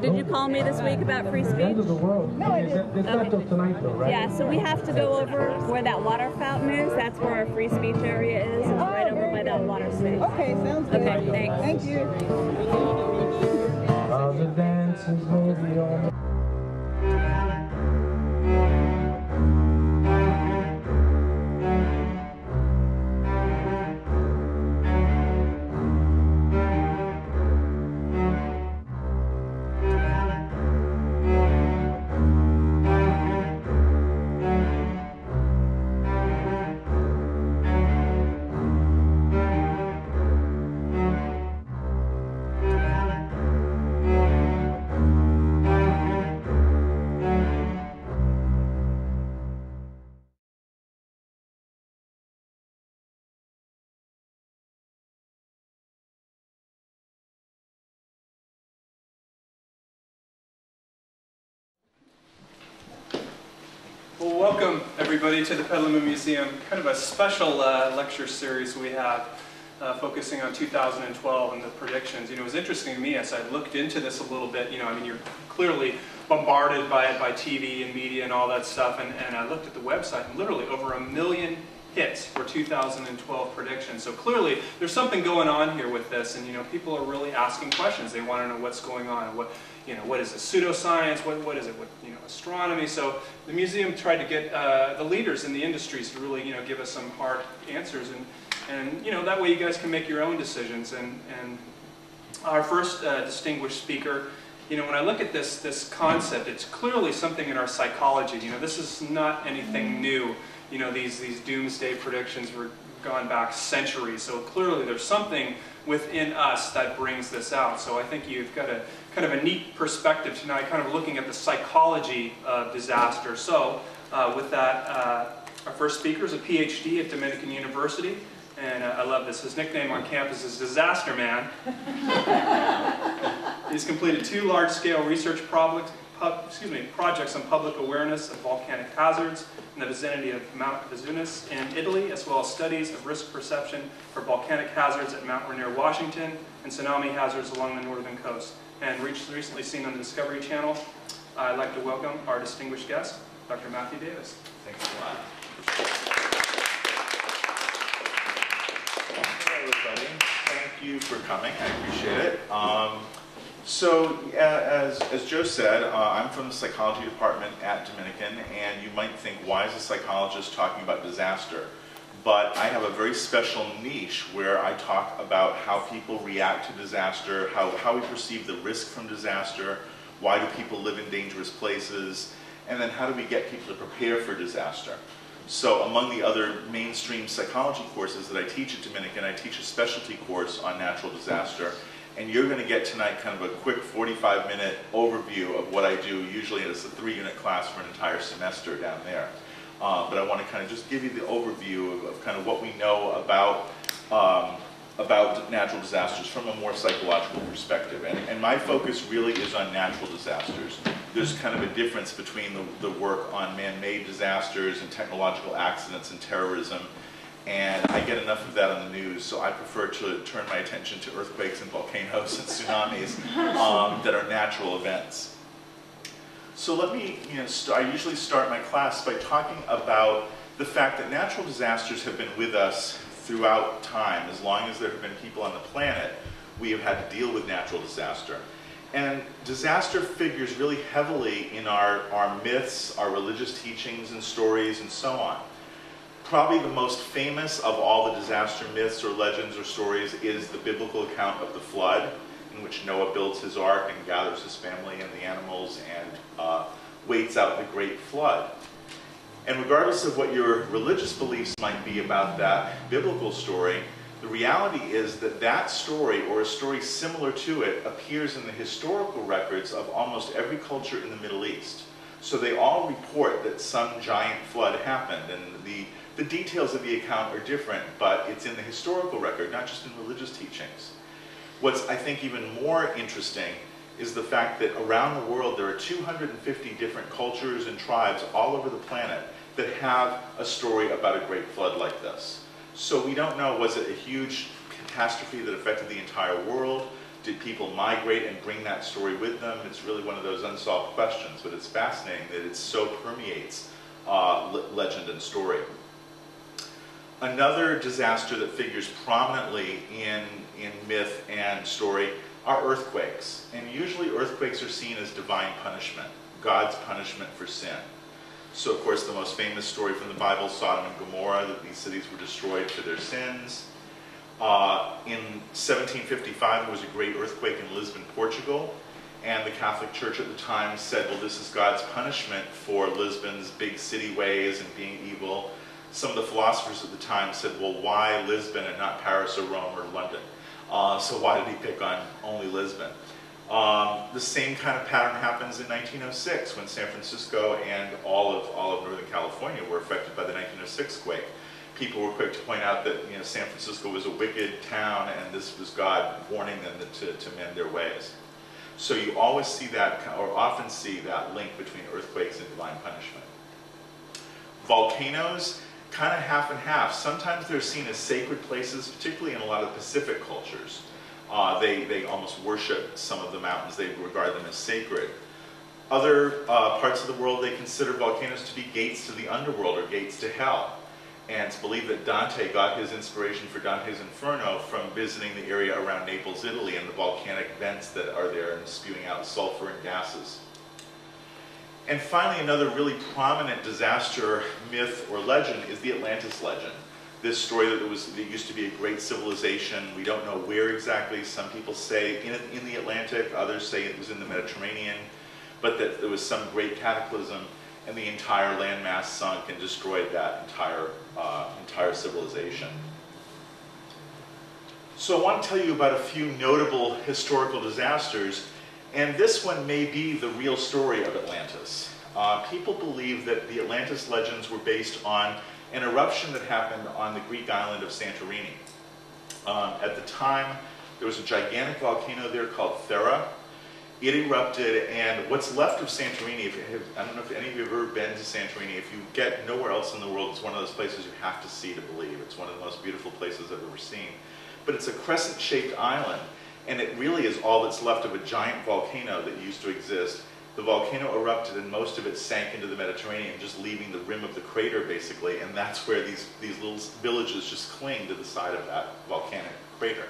Did you call me this week about free speech? End of the world. No, I didn't. It's not till tonight, though, right? Yeah, so we have to go over where that water fountain is. That's where our free speech area is. It's right over by that water space. Okay, sounds good. Okay, thanks. Thank you. The dances may be on. Well, welcome everybody to the Petaluma Museum. Kind of a special lecture series we have focusing on 2012 and the predictions. You know, it was interesting to me as I looked into this a little bit. You know, I mean, you're clearly bombarded by it, by TV and media and all that stuff. And I looked at the website and literally over 1 million hits for 2012 predictions. So clearly there's something going on here with this, and you know, people are really asking questions. They want to know what's going on. What, you know, what is this pseudoscience? What is it? What, you know, astronomy? So the museum tried to get the leaders in the industries to really, you know, give us some hard answers, and you know, that way you guys can make your own decisions. And our first distinguished speaker, you know, when I look at this concept, it's clearly something in our psychology. You know, this is not anything new. You know, these doomsday predictions were gone back centuries. So clearly there's something within us that brings this out. So I think you've got a kind of a neat perspective tonight, kind of looking at the psychology of disaster. So with that, our first speaker is a PhD at Dominican University, And I love this. His nickname on campus is Disasterman. He's completed 2 large-scale research projects on public awareness of volcanic hazards in the vicinity of Mount Vesuvius in Italy, as well as studies of risk perception for volcanic hazards at Mount Rainier, Washington, and tsunami hazards along the northern coast. And recently seen on the Discovery Channel. I'd like to welcome our distinguished guest, Dr. Matthew Davis. Thanks a lot. Hello, everybody. Thank you for coming. I appreciate it. As Joe said, I'm from the psychology department at Dominican, and you might think, why is a psychologist talking about disaster? But I have a very special niche where I talk about how people react to disaster, how we perceive the risk from disaster, why do people live in dangerous places, and then how do we get people to prepare for disaster. So among the other mainstream psychology courses that I teach at Dominican, I teach a specialty course on natural disaster. And you're going to get tonight kind of a quick 45-minute overview of what I do. Usually it's a 3-unit class for an entire semester down there. But I want to kind of just give you the overview of kind of what we know about natural disasters from a more psychological perspective. And my focus really is on natural disasters. There's kind of a difference between the work on man-made disasters and technological accidents and terrorism. And I get enough of that on the news, so I prefer to turn my attention to earthquakes and volcanoes and tsunamis that are natural events. So let me, I usually start my class by talking about the fact that natural disasters have been with us throughout time. As long as there have been people on the planet, we have had to deal with natural disaster. And disaster figures really heavily in our myths, our religious teachings and stories, and so on. Probably the most famous of all the disaster myths or legends or stories is the biblical account of the flood, in which Noah builds his ark and gathers his family and the animals and waits out the great flood. And regardless of what your religious beliefs might be about that biblical story, the reality is that that story, or a story similar to it, appears in the historical records of almost every culture in the Middle East. So they all report that some giant flood happened, and the details of the account are different, but it's in the historical record, not just in religious teachings. What's, I think, even more interesting is the fact that around the world there are 250 different cultures and tribes all over the planet that have a story about a great flood like this. So we don't know, was it a huge catastrophe that affected the entire world? Did people migrate and bring that story with them? It's really one of those unsolved questions, but it's fascinating that it so permeates legend and story. Another disaster that figures prominently in myth and story are earthquakes. And usually earthquakes are seen as divine punishment, God's punishment for sin. So of course the most famous story from the Bible, Sodom and Gomorrah, that these cities were destroyed for their sins. In 1755 there was a great earthquake in Lisbon, Portugal, and the Catholic Church at the time said, well, this is God's punishment for Lisbon's big city ways and being evil. Some of the philosophers at the time said, well, why Lisbon and not Paris or Rome or London? So why did he pick on only Lisbon? The same kind of pattern happens in 1906 when San Francisco and all of Northern California were affected by the 1906 quake. People were quick to point out that San Francisco was a wicked town and this was God warning them to mend their ways. So you always see that, or often see that link between earthquakes and divine punishment. Volcanoes, kind of half and half. Sometimes they're seen as sacred places, particularly in a lot of Pacific cultures. They almost worship some of the mountains. They regard them as sacred. Other parts of the world, they consider volcanoes to be gates to the underworld or gates to hell. And it's believed that Dante got his inspiration for Dante's Inferno from visiting the area around Naples, Italy, and the volcanic vents that are there and spewing out sulfur and gases. And finally, another really prominent disaster myth or legend is the Atlantis legend. This story that there used to be a great civilization. We don't know where exactly. Some people say in the Atlantic, others say it was in the Mediterranean, but that there was some great cataclysm and the entire landmass sunk and destroyed that entire civilization. So I want to tell you about a few notable historical disasters, and this one may be the real story of Atlantis. People believe that the Atlantis legends were based on an eruption that happened on the Greek island of Santorini. At the time, there was a gigantic volcano there called Thera. It erupted, and what's left of Santorini, I don't know if any of you have ever been to Santorini, if you get nowhere else in the world, it's one of those places you have to see to believe. It's one of the most beautiful places I've ever seen. But it's a crescent-shaped island, and it really is all that's left of a giant volcano that used to exist. The volcano erupted and most of it sank into the Mediterranean, just leaving the rim of the crater basically, and that's where these little villages just cling to the side of that volcanic crater.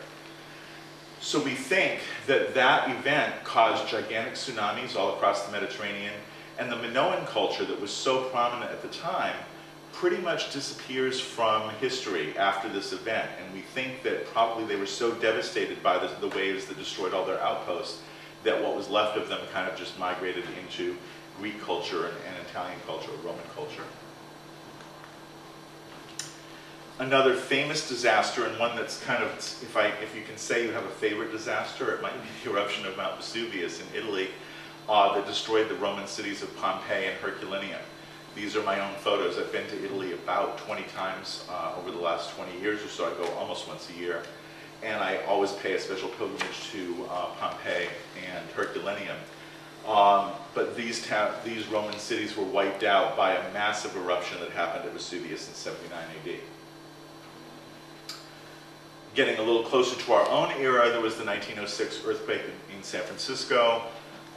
So we think that that event caused gigantic tsunamis all across the Mediterranean, and the Minoan culture that was so prominent at the time pretty much disappears from history after this event, and we think that probably they were so devastated by the waves that destroyed all their outposts that what was left of them kind of just migrated into Greek culture and Italian culture, Roman culture. Another famous disaster, and one that's kind of, if you can say you have a favorite disaster, it might be the eruption of Mount Vesuvius in Italy that destroyed the Roman cities of Pompeii and Herculaneum. These are my own photos. I've been to Italy about 20 times over the last 20 years or so. I go almost once a year. And I always pay a special pilgrimage to Pompeii and Herculaneum. But these Roman cities were wiped out by a massive eruption that happened at Vesuvius in 79 AD. Getting a little closer to our own era, there was the 1906 earthquake in San Francisco.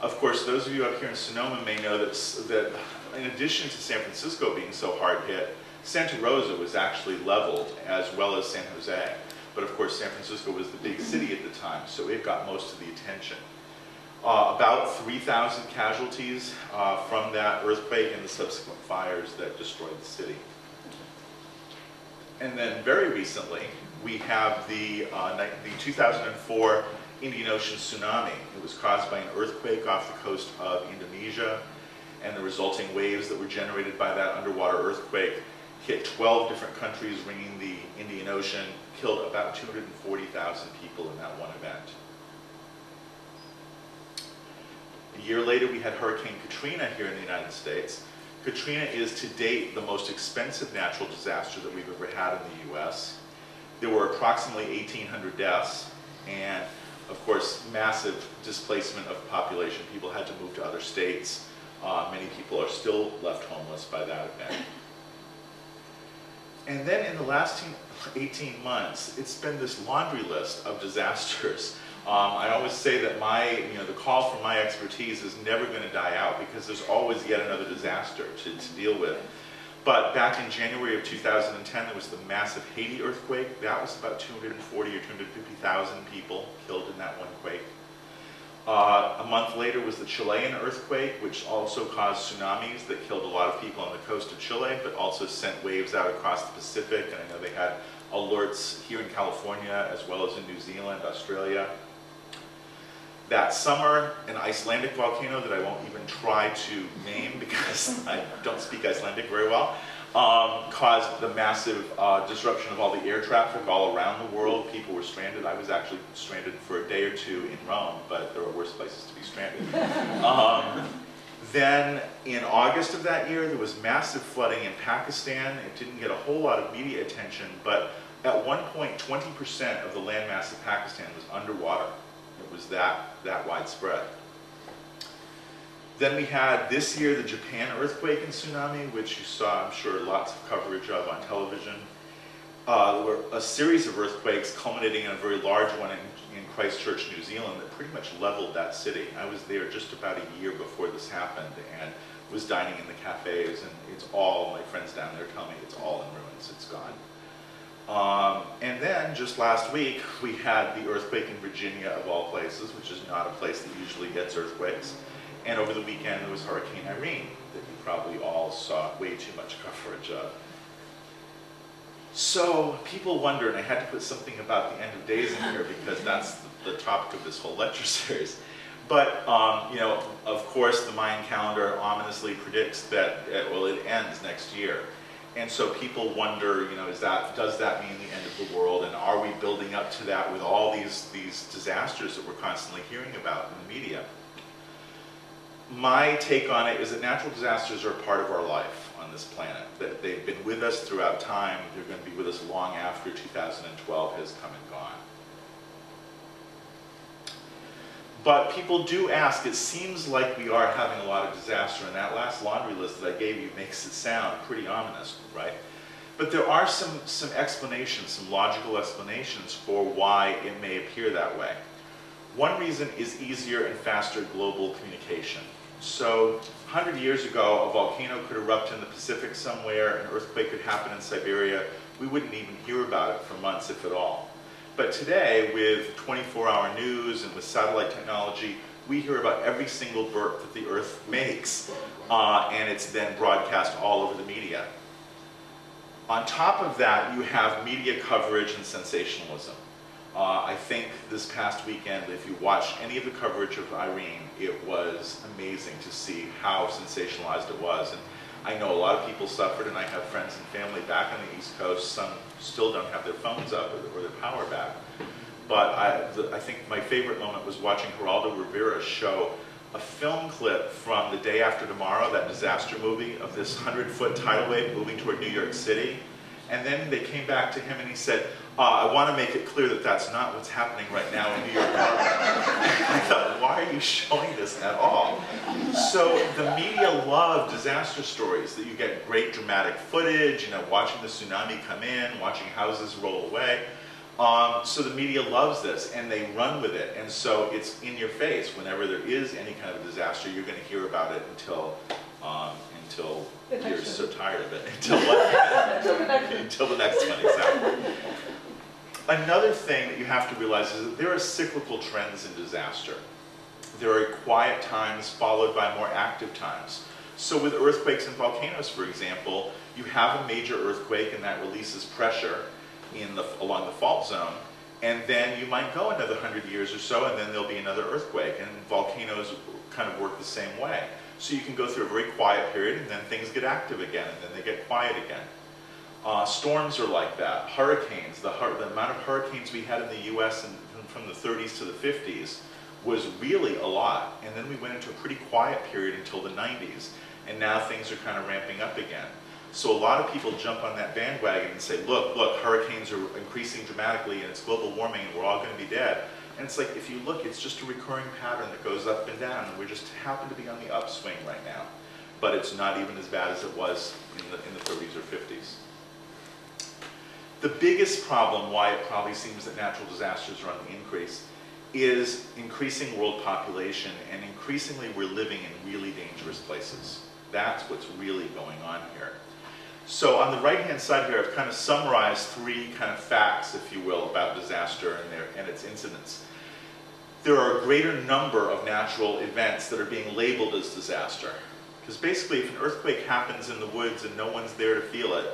Of course, those of you up here in Sonoma may know that in addition to San Francisco being so hard hit, Santa Rosa was actually leveled as well as San Jose. But of course, San Francisco was the big city at the time, so it got most of the attention. About 3,000 casualties from that earthquake and the subsequent fires that destroyed the city. And then very recently, we have the 2004 Indian Ocean tsunami. It was caused by an earthquake off the coast of Indonesia, and the resulting waves that were generated by that underwater earthquake hit 12 different countries, ringing the Indian Ocean, killed about 240,000 people in that one event. A year later, we had Hurricane Katrina here in the United States. Katrina is to date the most expensive natural disaster that we've ever had in the US. There were approximately 1,800 deaths, and of course, massive displacement of population. People had to move to other states. Many people are still left homeless by that event. And then in the last 18 months, it's been this laundry list of disasters. I always say that the call for my expertise is never going to die out because there's always yet another disaster to deal with. But back in January of 2010, there was the massive Haiti earthquake. That was about 240 or 250,000 people killed in that one quake. A month later was the Chilean earthquake, which also caused tsunamis that killed a lot of people on the coast of Chile, but also sent waves out across the Pacific. And I know they had alerts here in California, as well as in New Zealand, Australia. That summer, an Icelandic volcano that I won't even try to name because I don't speak Icelandic very well, caused the massive disruption of all the air traffic all around the world. People were stranded. I was actually stranded for a day or two in Rome, but there are worse places to be stranded. Then in August of that year, there was massive flooding in Pakistan. It didn't get a whole lot of media attention, but at one point, 20% of the landmass of Pakistan was underwater. It was that widespread. Then we had this year the Japan earthquake and tsunami, which you saw, I'm sure, lots of coverage of on television. There were a series of earthquakes culminating in a very large one in Christchurch, New Zealand, that pretty much leveled that city. I was there just about a year before this happened and was dining in the cafes, and it's all, my friends down there tell me it's all in ruins, it's gone. And then, just last week, we had the earthquake in Virginia, of all places, which is not a place that usually gets earthquakes. And over the weekend, there was Hurricane Irene, that you probably all saw way too much coverage of. So, people wonder, and I had to put something about the end of days in here because that's the topic of this whole lecture series. But, of course, the Mayan calendar ominously predicts that, it ends next year. And so people wonder, does that mean the end of the world? And are we building up to that with all these disasters that we're constantly hearing about in the media? My take on it is that natural disasters are a part of our life. on this planet. That they've been with us throughout time. They're going to be with us long after 2012 has come and gone. But people do ask, it seems like we are having a lot of disaster, and that last laundry list that I gave you makes it sound pretty ominous, right? But there are some explanations, some logical explanations for why it may appear that way. One reason is easier and faster global communication. So 100 years ago, a volcano could erupt in the Pacific somewhere, an earthquake could happen in Siberia. We wouldn't even hear about it for months, if at all. But today, with 24-hour news and with satellite technology, we hear about every single burp that the Earth makes, and it's then broadcast all over the media. On top of that, you have media coverage and sensationalism. I think this past weekend, if you watched any of the coverage of Irene, it was amazing to see how sensationalized it was. And I know a lot of people suffered, and I have friends and family back on the East Coast. Some still don't have their phones up or their power back. But I think my favorite moment was watching Geraldo Rivera show a film clip from The Day After Tomorrow, that disaster movie of this 100-foot tidal wave moving toward New York City. And then they came back to him and he said, I want to make it clear that that's not what's happening right now in New York. I thought, why are you showing this at all? So the media love disaster stories, that you get great dramatic footage, watching the tsunami come in, watching houses roll away. So the media loves this, and they run with it. And so it's in your face. Whenever there is any kind of disaster, you're going to hear about it until you're so tired of it. Until the next one, exactly. Another thing that you have to realize is that there are cyclical trends in disaster. There are quiet times followed by more active times. So with earthquakes and volcanoes, for example, you have a major earthquake and that releases pressure along the fault zone, and then you might go another 100 years or so, and then there'll be another earthquake, and volcanoes kind of work the same way. So you can go through a very quiet period, and then things get active again, and then they get quiet again. Storms are like that. Hurricanes, the amount of hurricanes we had in the US from the 30s to the 50s was really a lot, and then we went into a pretty quiet period until the 90s, and now things are kind of ramping up again. So a lot of people jump on that bandwagon and say, look, hurricanes are increasing dramatically and it's global warming and we're all going to be dead. And it's like, if you look, it's just a recurring pattern that goes up and down, and we just happen to be on the upswing right now. But it's not even as bad as it was in the 30s or 50s. The biggest problem, why it probably seems that natural disasters are on the increase, is increasing world population, and increasingly we're living in really dangerous places. That's what's really going on here. So on the right-hand side here, I've kind of summarized three kind of facts, if you will, about disaster and its incidents. There are a greater number of natural events that are being labeled as disaster. Because basically, if an earthquake happens in the woods and no one's there to feel it,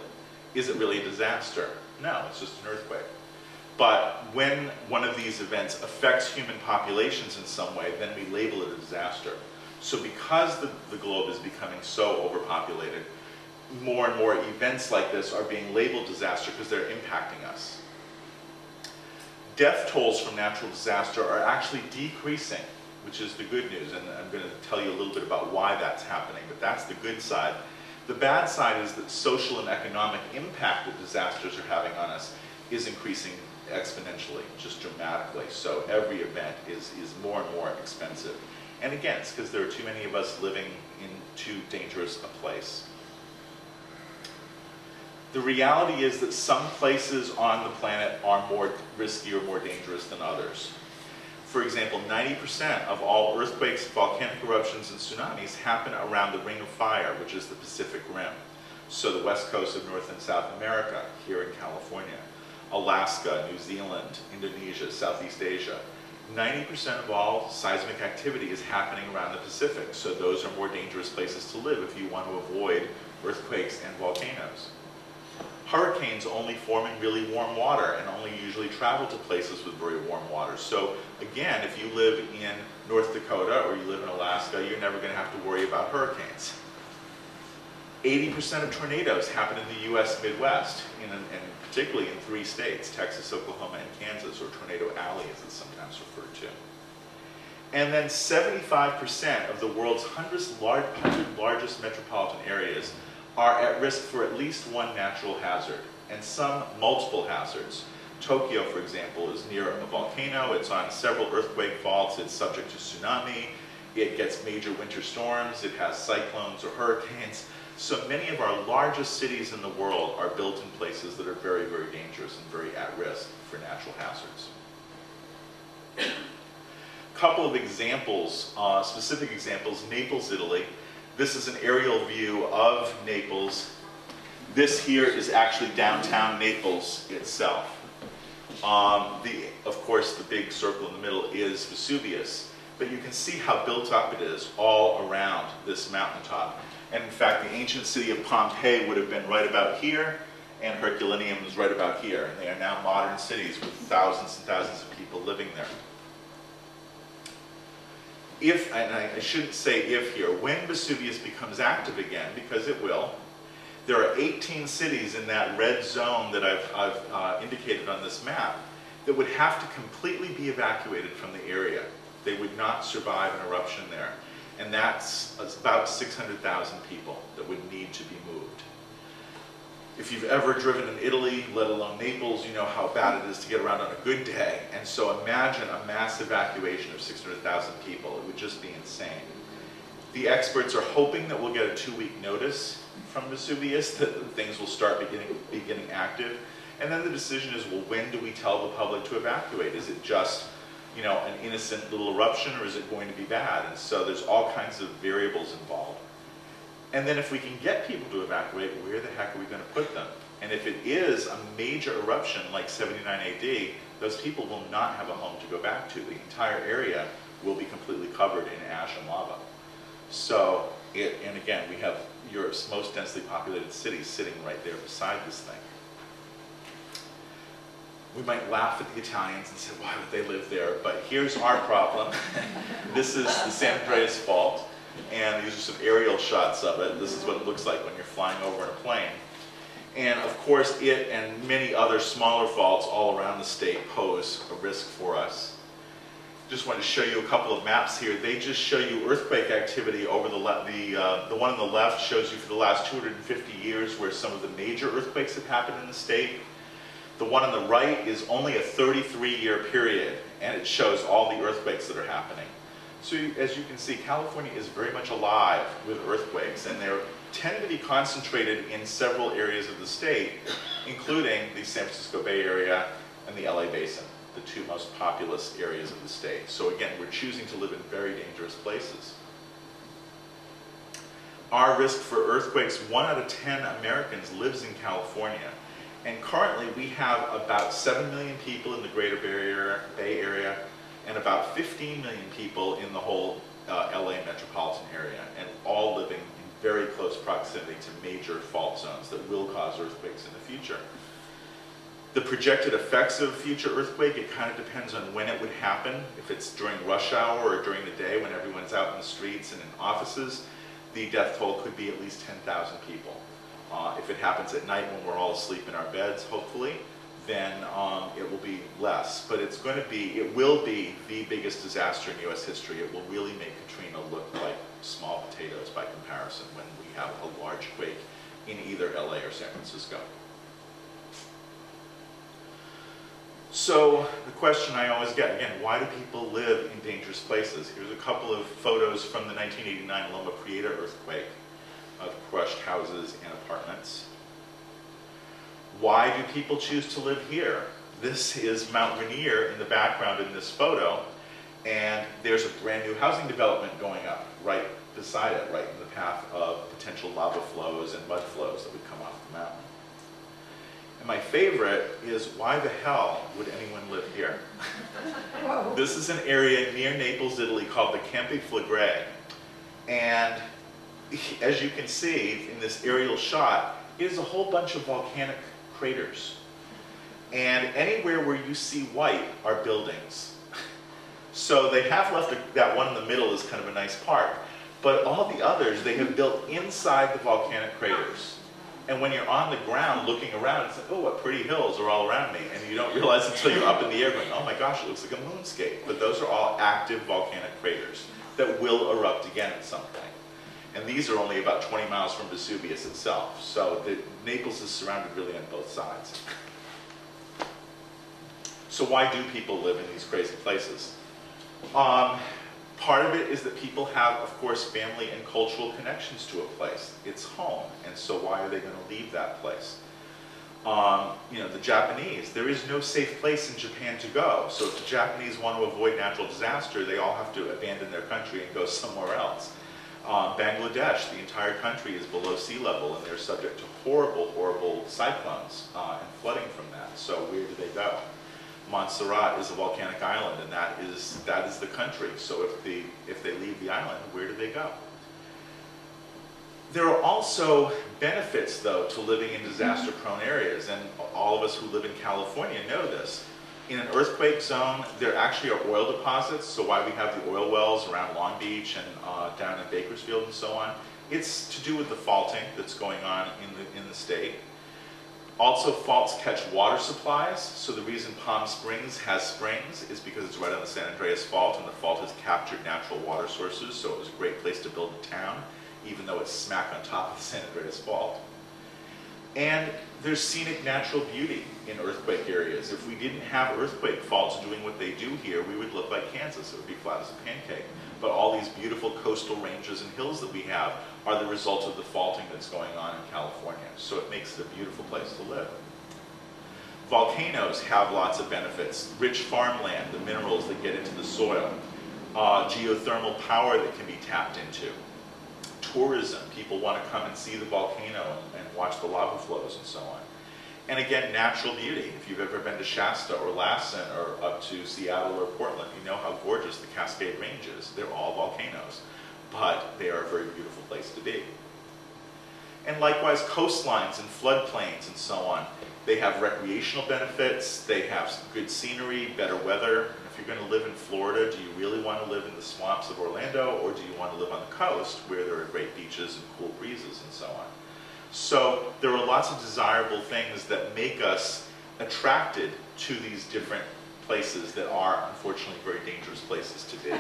is it really a disaster? No, it's just an earthquake. But when one of these events affects human populations in some way, then we label it a disaster. So because the globe is becoming so overpopulated, more and more events like this are being labeled disaster because they're impacting us. Death tolls from natural disaster are actually decreasing, which is the good news, and I'm going to tell you a little bit about why that's happening, but that's the good side. The bad side is that social and economic impact that disasters are having on us is increasing exponentially, just dramatically. So every event is more and more expensive. And again, it's because there are too many of us living in too dangerous a place. The reality is that some places on the planet are more risky or more dangerous than others. For example, 90% of all earthquakes, volcanic eruptions, and tsunamis happen around the Ring of Fire, which is the Pacific Rim. So the west coast of North and South America, here in California, Alaska, New Zealand, Indonesia, Southeast Asia. 90% of all seismic activity is happening around the Pacific, so those are more dangerous places to live if you want to avoid earthquakes and volcanoes. Hurricanes only form in really warm water and only usually travel to places with very warm water. So again, if you live in North Dakota or you live in Alaska, you're never going to have to worry about hurricanes. 80% of tornadoes happen in the US Midwest, and particularly in 3 states, Texas, Oklahoma, and Kansas, or Tornado Alley as it's sometimes referred to. And then 75% of the world's 100 largest metropolitan areas are at risk for at least one natural hazard, and some multiple hazards. Tokyo, for example, is near a volcano. It's on several earthquake faults. It's subject to tsunami. It gets major winter storms. It has cyclones or hurricanes. So many of our largest cities in the world are built in places that are very, very dangerous and very at risk for natural hazards. A couple of examples, specific examples. Naples, Italy. This is an aerial view of Naples. This here is actually downtown Naples itself. Of course, the big circle in the middle is Vesuvius, but you can see how built up it is all around this mountaintop. And in fact, the ancient city of Pompeii would have been right about here, and Herculaneum is right about here. And they are now modern cities with thousands and thousands of people living there. If, and I shouldn't say if here, when Vesuvius becomes active again, because it will, there are 18 cities in that red zone that I've indicated on this map that would have to completely be evacuated from the area. They would not survive an eruption there. And that's about 600,000 people that would need to be moved. If you've ever driven in Italy, let alone Naples, you know how bad it is to get around on a good day. And so imagine a mass evacuation of 600,000 people. It would just be insane. The experts are hoping that we'll get a 2-week notice from Vesuvius that things will start beginning active. And then the decision is, well, when do we tell the public to evacuate? Is it just, you know, an innocent little eruption, or is it going to be bad? And so there's all kinds of variables involved. And then if we can get people to evacuate, where the heck are we going to put them? And if it is a major eruption like 79 AD, those people will not have a home to go back to. The entire area will be completely covered in ash and lava. So, and again, we have Europe's most densely populated cities sitting right there beside this thing. We might laugh at the Italians and say, why would they live there? But here's our problem. This is the San Andreas Fault, and these are some aerial shots of it. This is what it looks like when you're flying over in a plane. And of course, it and many other smaller faults all around the state pose a risk for us. Just wanted to show you a couple of maps here. They just show you earthquake activity over the one on the left shows you for the last 250 years where some of the major earthquakes have happened in the state. The one on the right is only a 33-year period, and it shows all the earthquakes that are happening. So as you can see, California is very much alive with earthquakes, and they tend to be concentrated in several areas of the state, including the San Francisco Bay Area and the LA Basin, the two most populous areas of the state. So again, we're choosing to live in very dangerous places. Our risk for earthquakes, 1 out of 10 Americans lives in California. And currently we have about 7 million people in the greater Bay Area and about 15 million people in the whole LA metropolitan area, and all living in very close proximity to major fault zones that will cause earthquakes in the future. The projected effects of a future earthquake, it kind of depends on when it would happen. If it's during rush hour or during the day when everyone's out in the streets and in offices, the death toll could be at least 10,000 people. If it happens at night when we're all asleep in our beds, hopefully, then it will be less. But it will be the biggest disaster in US history. It will really make Katrina look like small potatoes by comparison when we have a large quake in either LA or San Francisco. So the question I always get, again, why do people live in dangerous places? Here's a couple of photos from the 1989 Loma Prieta earthquake of crushed houses and apartments. Why do people choose to live here? This is Mount Rainier in the background in this photo, and there's a brand new housing development going up right beside it, right in the path of potential lava flows and mud flows that would come off the mountain. And my favorite is, why the hell would anyone live here? This is an area near Naples, Italy called the Campi Flegrei. And as you can see in this aerial shot, it is a whole bunch of volcanic craters. And anywhere where you see white are buildings. So they have left that one in the middle is kind of a nice park. But all the others, they have built inside the volcanic craters. And when you're on the ground looking around, it's like, oh, what pretty hills are all around me. And you don't realize until you're up in the air going, oh my gosh, it looks like a moonscape. But those are all active volcanic craters that will erupt again at some point. And these are only about 20 miles from Vesuvius itself. So Naples is surrounded really on both sides. So why do people live in these crazy places? Part of it is that people have, of course, family and cultural connections to a place. It's home, and so why are they going to leave that place? You know, the Japanese, there is no safe place in Japan to go. So if the Japanese want to avoid natural disaster, they all have to abandon their country and go somewhere else. Bangladesh, the entire country is below sea level, and they're subject to horrible, horrible cyclones and flooding from that. So where do they go? Montserrat is a volcanic island, and that is the country. So if they leave the island, where do they go? There are also benefits, though, to living in disaster-prone areas, and all of us who live in California know this. In an earthquake zone, there actually are oil deposits, so why we have the oil wells around Long Beach and down in Bakersfield and so on. It's to do with the faulting that's going on in the state. Also, faults catch water supplies, so the reason Palm Springs has springs is because it's right on the San Andreas Fault, and the fault has captured natural water sources, so it was a great place to build a town, even though it's smack on top of the San Andreas Fault. And there's scenic natural beauty in earthquake areas. If we didn't have earthquake faults doing what they do here, we would look like Kansas. It would be flat as a pancake. But all these beautiful coastal ranges and hills that we have are the result of the faulting that's going on in California. So it makes it a beautiful place to live. Volcanoes have lots of benefits. Rich farmland, the minerals that get into the soil. Geothermal power that can be tapped into. Tourism, people want to come and see the volcano and watch the lava flows and so on. And again, natural beauty. If you've ever been to Shasta or Lassen or up to Seattle or Portland, you know how gorgeous the Cascade Range is. They're all volcanoes, but they are a very beautiful place to be. And likewise, coastlines and floodplains and so on. They have recreational benefits, they have good scenery, better weather. If you're going to live in Florida, do you really want to live in the swamps of Orlando, or do you want to live on the coast where there are great beaches and cool breezes and so on? So there are lots of desirable things that make us attracted to these different places that are, unfortunately, very dangerous places to be.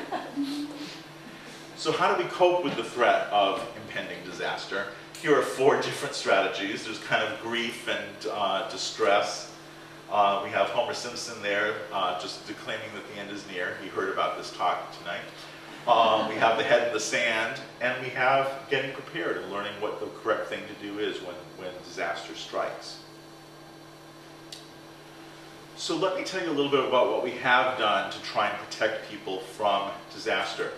So how do we cope with the threat of impending disaster? Here are 4 different strategies. There's kind of grief and distress. We have Homer Simpson there just declaiming that the end is near. He heard about this talk tonight. We have the head in the sand, and we have getting prepared and learning what the correct thing to do is when disaster strikes. So let me tell you a little bit about what we have done to try and protect people from disaster.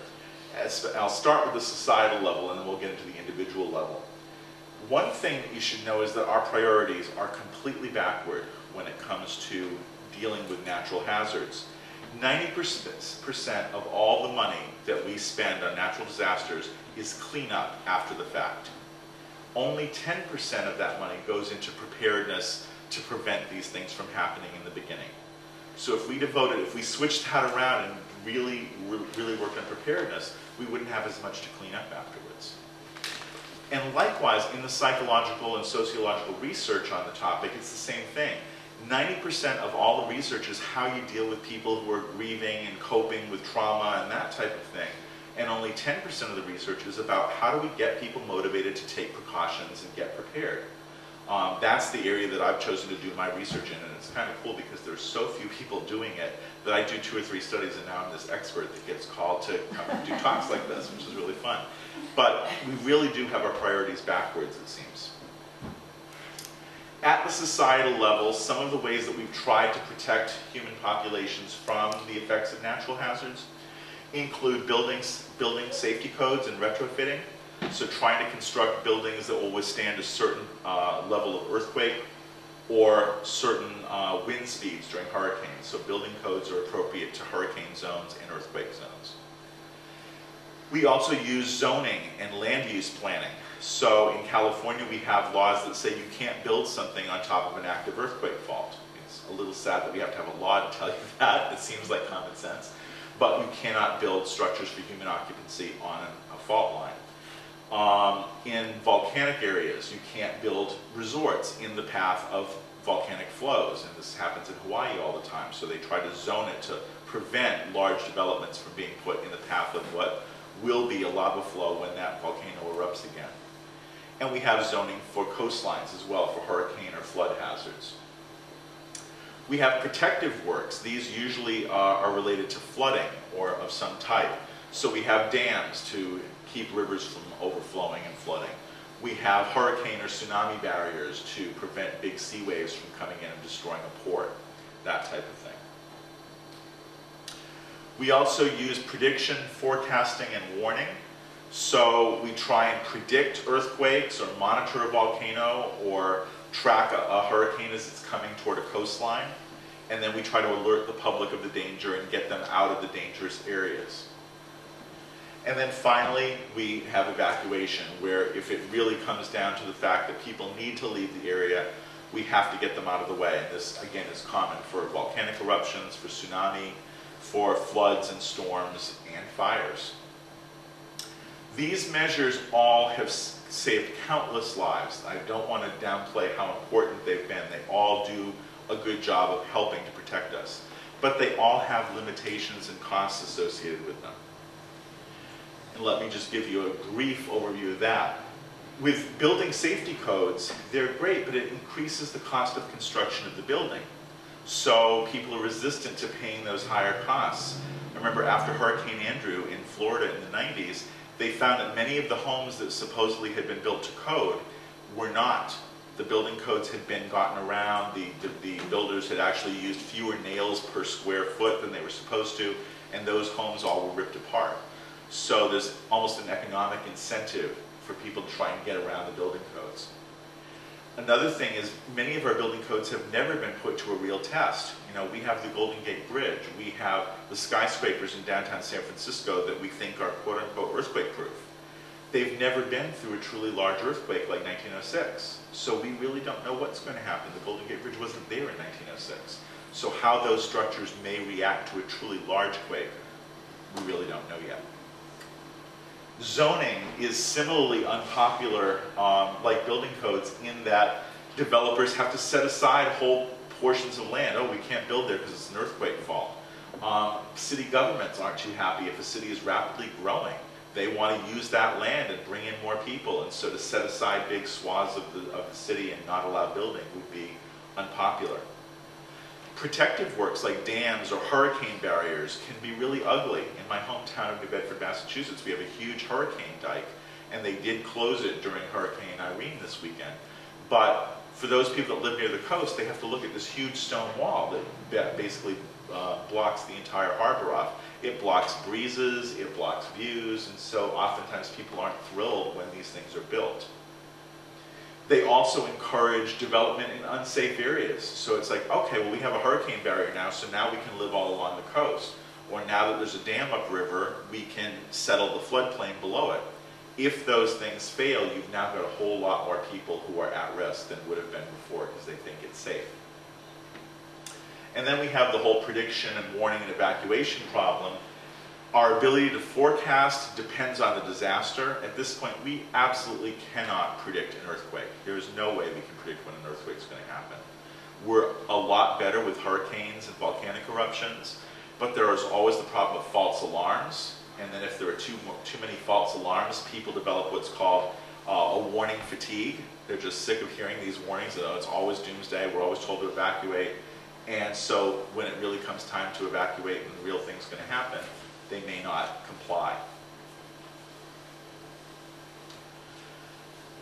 I'll start with the societal level, and then we'll get into the individual level. One thing that you should know is that our priorities are completely backward when it comes to dealing with natural hazards. 90% of all the money that we spend on natural disasters is cleanup after the fact. Only 10% of that money goes into preparedness to prevent these things from happening in the beginning. So if we switched that around and really worked on preparedness, we wouldn't have as much to clean up afterwards. And likewise, in the psychological and sociological research on the topic, it's the same thing. 90% of all the research is how you deal with people who are grieving and coping with trauma and that type of thing. And only 10% of the research is about how do we get people motivated to take precautions and get prepared. That's the area that I've chosen to do my research in, and it's kind of cool because there's so few people doing it that I do 2 or 3 studies, and now I'm this expert that gets called to come and do talks like this, which is really fun. But we really do have our priorities backwards, it seems. At the societal level, some of the ways that we've tried to protect human populations from the effects of natural hazards include building safety codes and retrofitting. So trying to construct buildings that will withstand a certain level of earthquake or certain wind speeds during hurricanes. So building codes are appropriate to hurricane zones and earthquake zones. We also use zoning and land use planning. So in California, we have laws that say you can't build something on top of an active earthquake fault. It's a little sad that we have to have a law to tell you that. It seems like common sense. But you cannot build structures for human occupancy on a fault line. In volcanic areas, you can't build resorts in the path of volcanic flows. And this happens in Hawaii all the time. So they try to zone it to prevent large developments from being put in the path of what will be a lava flow when that volcano erupts again. And we have zoning for coastlines as well for hurricane or flood hazards. We have protective works. These usually are related to flooding or of some type. So we have dams to keep rivers from overflowing and flooding. We have hurricane or tsunami barriers to prevent big sea waves from coming in and destroying a port, that type of thing. We also use prediction, forecasting, and warning. So we try and predict earthquakes or monitor a volcano or track a hurricane as it's coming toward a coastline. And then we try to alert the public of the danger and get them out of the dangerous areas. And then finally, we have evacuation, where if it really comes down to the fact that people need to leave the area, we have to get them out of the way. And this, again, is common for volcanic eruptions, for tsunami, for floods and storms, and fires. These measures all have saved countless lives. I don't want to downplay how important they've been. They all do a good job of helping to protect us. But they all have limitations and costs associated with them. And let me just give you a brief overview of that. With building safety codes, they're great, but it increases the cost of construction of the building. So people are resistant to paying those higher costs. I remember after Hurricane Andrew in Florida in the 90s, they found that many of the homes that supposedly had been built to code were not. The building codes had been gotten around, the builders had actually used fewer nails per square foot than they were supposed to, and those homes all were ripped apart. So there's almost an economic incentive for people to try and get around the building codes. Another thing is many of our building codes have never been put to a real test. You know, we have the Golden Gate Bridge, we have the skyscrapers in downtown San Francisco that we think are quote-unquote earthquake-proof. They've never been through a truly large earthquake like 1906. So we really don't know what's going to happen. The Golden Gate Bridge wasn't there in 1906. So how those structures may react to a truly large quake, we really don't know yet. Zoning is similarly unpopular, like building codes, in that developers have to set aside whole portions of land. Oh, we can't build there because it's an earthquake fault. City governments aren't too happy if a city is rapidly growing. They want to use that land and bring in more people, and so to set aside big swaths of the city and not allow building would be unpopular. Protective works like dams or hurricane barriers can be really ugly. In my hometown of New Bedford, Massachusetts, we have a huge hurricane dike, and they did close it during Hurricane Irene this weekend. But for those people that live near the coast, they have to look at this huge stone wall that basically blocks the entire harbor off. It blocks breezes, it blocks views, and so oftentimes people aren't thrilled when these things are built. They also encourage development in unsafe areas. So it's like, okay, well, we have a hurricane barrier now, so now we can live all along the coast. Or now that there's a dam upriver, we can settle the floodplain below it. If those things fail, you've now got a whole lot more people who are at risk than would have been before because they think it's safe. And then we have the whole prediction and warning and evacuation problem. Our ability to forecast depends on the disaster. At this point, we absolutely cannot predict an earthquake. There is no way we can predict when an earthquake is going to happen. We're a lot better with hurricanes and volcanic eruptions, but there is always the problem of false alarms. And then if there are too many false alarms, people develop what's called a warning fatigue. They're just sick of hearing these warnings that, oh, it's always doomsday, we're always told to evacuate. And so when it really comes time to evacuate and the real thing's going to happen, they may not comply.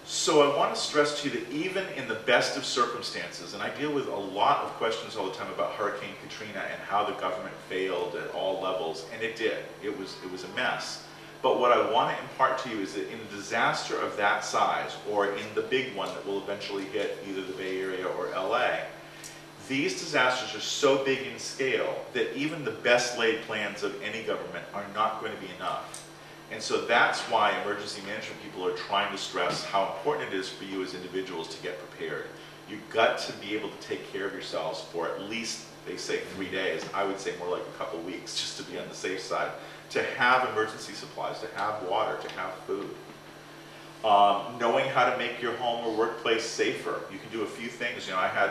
So I want to stress to you that even in the best of circumstances, and I deal with a lot of questions all the time about Hurricane Katrina and how the government failed at all levels, and it did. It was a mess. But what I want to impart to you is that in a disaster of that size, or in the big one that will eventually hit either the Bay Area or LA, these disasters are so big in scale that even the best laid plans of any government are not going to be enough. And so that's why emergency management people are trying to stress how important it is for you as individuals to get prepared. You've got to be able to take care of yourselves for at least, they say 3 days. I would say more like a couple weeks, just to be on the safe side. To have emergency supplies, to have water, to have food. Knowing how to make your home or workplace safer. You can do a few things. You know, I had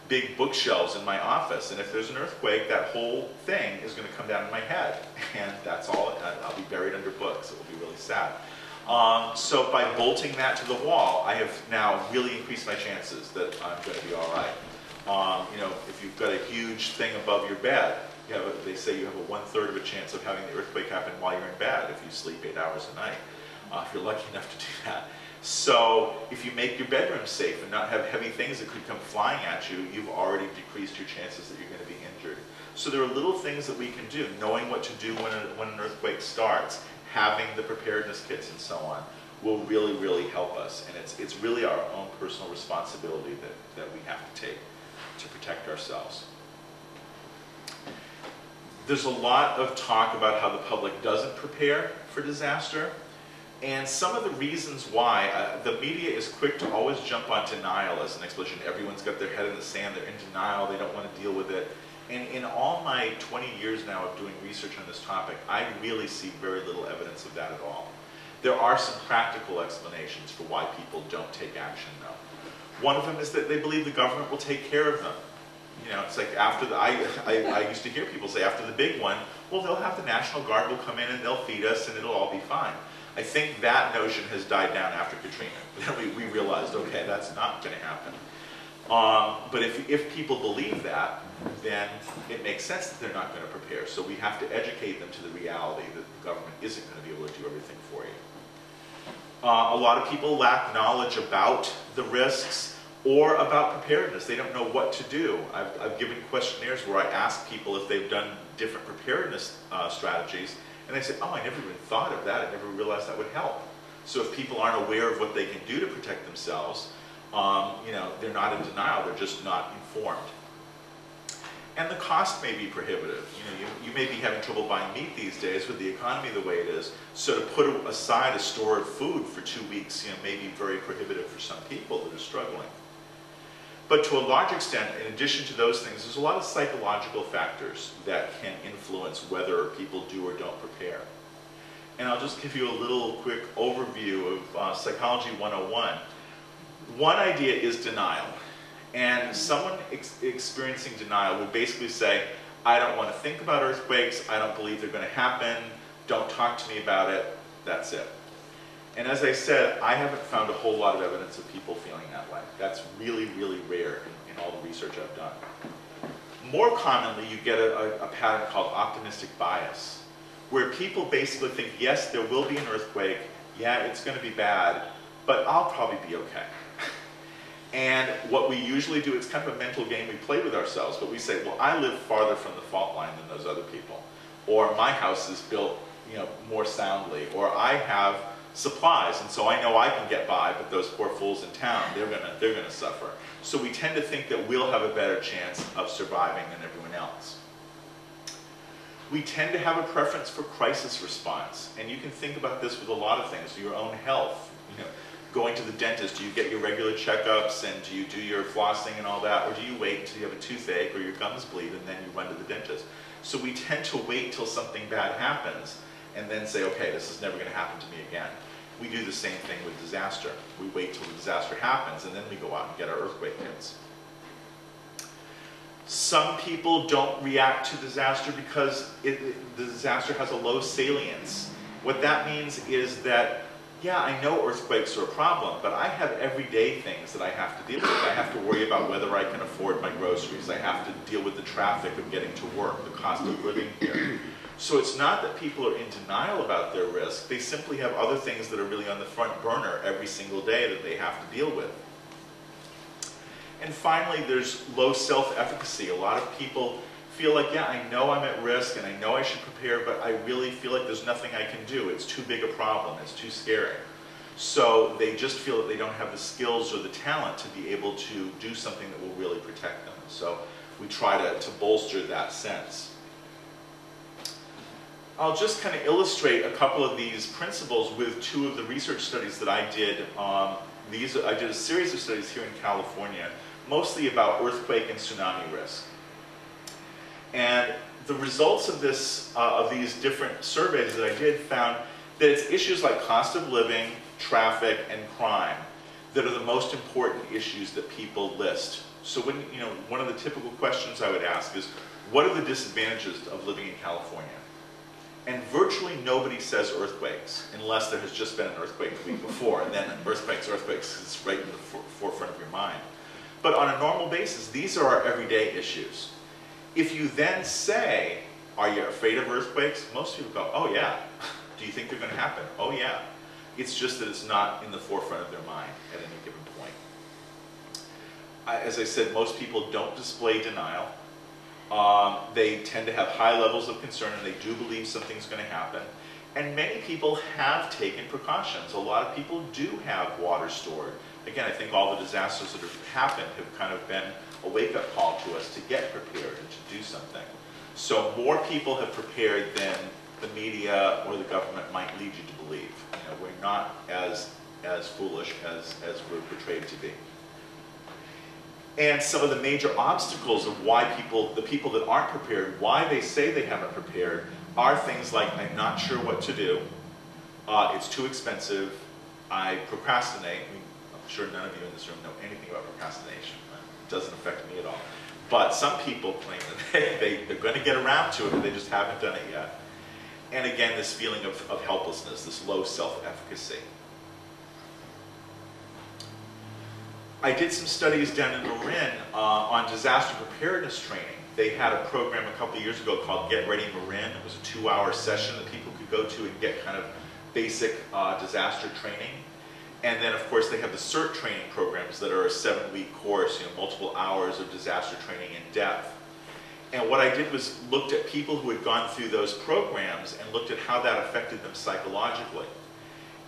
big bookshelves in my office, and if there's an earthquake, that whole thing is going to come down on my head, and that's all. I'll be buried under books. It will be really sad. So by bolting that to the wall, I have now really increased my chances that I'm going to be all right. You know, if you've got a huge thing above your bed, they say you have a 1/3 of a chance of having the earthquake happen while you're in bed if you sleep 8 hours a night, if you're lucky enough to do that. So if you make your bedroom safe and not have heavy things that could come flying at you, you've already decreased your chances that you're going to be injured. So there are little things that we can do, knowing what to do when an earthquake starts, having the preparedness kits and so on, will really, really help us. And it's really our own personal responsibility that we have to take to protect ourselves. There's a lot of talk about how the public doesn't prepare for disaster. And some of the reasons why, the media is quick to always jump on denial as an explanation. Everyone's got their head in the sand, they're in denial, they don't want to deal with it. And in all my 20 years now of doing research on this topic, I really see very little evidence of that at all. There are some practical explanations for why people don't take action though. One of them is that they believe the government will take care of them. You know, it's like after the, I used to hear people say after the big one, well, they'll have the National Guard will come in and they'll feed us and it'll all be fine. I think that notion has died down after Katrina. we realized, okay, that's not going to happen. But if people believe that, then it makes sense that they're not going to prepare. So we have to educate them to the reality that the government isn't going to be able to do everything for you. A lot of people lack knowledge about the risks or about preparedness. They don't know what to do. I've given questionnaires where I ask people if they've done different preparedness strategies, and they say, oh, I never even thought of that. I never realized that would help. So if people aren't aware of what they can do to protect themselves, you know, they're not in denial, they're just not informed. And the cost may be prohibitive. You know, you may be having trouble buying meat these days with the economy the way it is. So to put aside a store of food for 2 weeks, you know, may be very prohibitive for some people that are struggling. But to a large extent, in addition to those things, there's a lot of psychological factors that can influence whether people do or don't prepare. And I'll just give you a little quick overview of Psychology 101. One idea is denial. And someone experiencing denial would basically say, I don't want to think about earthquakes, I don't believe they're going to happen, don't talk to me about it, that's it. And as I said, I haven't found a whole lot of evidence of people feeling that way. That's really, really rare in all the research I've done. More commonly, you get a pattern called optimistic bias, where people basically think, yes, there will be an earthquake, yeah, it's going to be bad, but I'll probably be okay. And what we usually do, it's kind of a mental game we play with ourselves, but we say, well, I live farther from the fault line than those other people. Or my house is built, you know, more soundly. Or I have supplies, and so I know I can get by, but those poor fools in town, they're gonna suffer. So we tend to think that we'll have a better chance of surviving than everyone else. We tend to have a preference for crisis response, and you can think about this with a lot of things, your own health. You know, going to the dentist, do you get your regular checkups and do you do your flossing and all that, or do you wait until you have a toothache or your gums bleed and then you run to the dentist? So we tend to wait till something bad happens and then say, okay, this is never going to happen to me again. We do the same thing with disaster. We wait till the disaster happens and then we go out and get our earthquake kits. Some people don't react to disaster because the disaster has a low salience. What that means is that, yeah, I know earthquakes are a problem, but I have everyday things that I have to deal with. I have to worry about whether I can afford my groceries. I have to deal with the traffic of getting to work, the cost of living here. So it's not that people are in denial about their risk. They simply have other things that are really on the front burner every single day that they have to deal with. And finally, there's low self-efficacy. A lot of people feel like, yeah, I know I'm at risk and I know I should prepare, but I really feel like there's nothing I can do. It's too big a problem. It's too scary. So they just feel that they don't have the skills or the talent to be able to do something that will really protect them. So we try to bolster that sense. I'll just kind of illustrate a couple of these principles with two of the research studies that I did. I did a series of studies here in California, mostly about earthquake and tsunami risk. And the results of these different surveys that I did found that it's issues like cost of living, traffic, and crime that are the most important issues that people list So when, one of the typical questions I would ask is, what are the disadvantages of living in California? And virtually nobody says earthquakes, unless there has just been an earthquake the week before, and then earthquakes is right in the forefront of your mind. But on a normal basis, these are our everyday issues. If you then say, are you afraid of earthquakes? Most people go, oh yeah. Do you think they're going to happen? Oh yeah. It's just that it's not in the forefront of their mind at any given point. As I said, most people don't display denial. They tend to have high levels of concern, and they do believe something's going to happen. And many people have taken precautions. A lot of people do have water stored. Again, I think all the disasters that have happened have kind of been a wake-up call to us to get prepared and to do something. So more people have prepared than the media or the government might lead you to believe. We're not as foolish as we're portrayed to be. And some of the major obstacles of why the people that aren't prepared, why they say they haven't prepared, are things like, I'm not sure what to do, it's too expensive, I procrastinate. I'm sure none of you in this room know anything about procrastination. It doesn't affect me at all. But some people claim that they're going to get around to it, but they just haven't done it yet. And again, this feeling of helplessness, this low self-efficacy. I did some studies down in Marin on disaster preparedness training. They had a program a couple of years ago called Get Ready Marin. It was a 2-hour session that people could go to and get kind of basic disaster training. And then, of course, they have the CERT training programs that are a 7-week course, multiple hours of disaster training in depth. And what I did was looked at people who had gone through those programs and looked at how that affected them psychologically.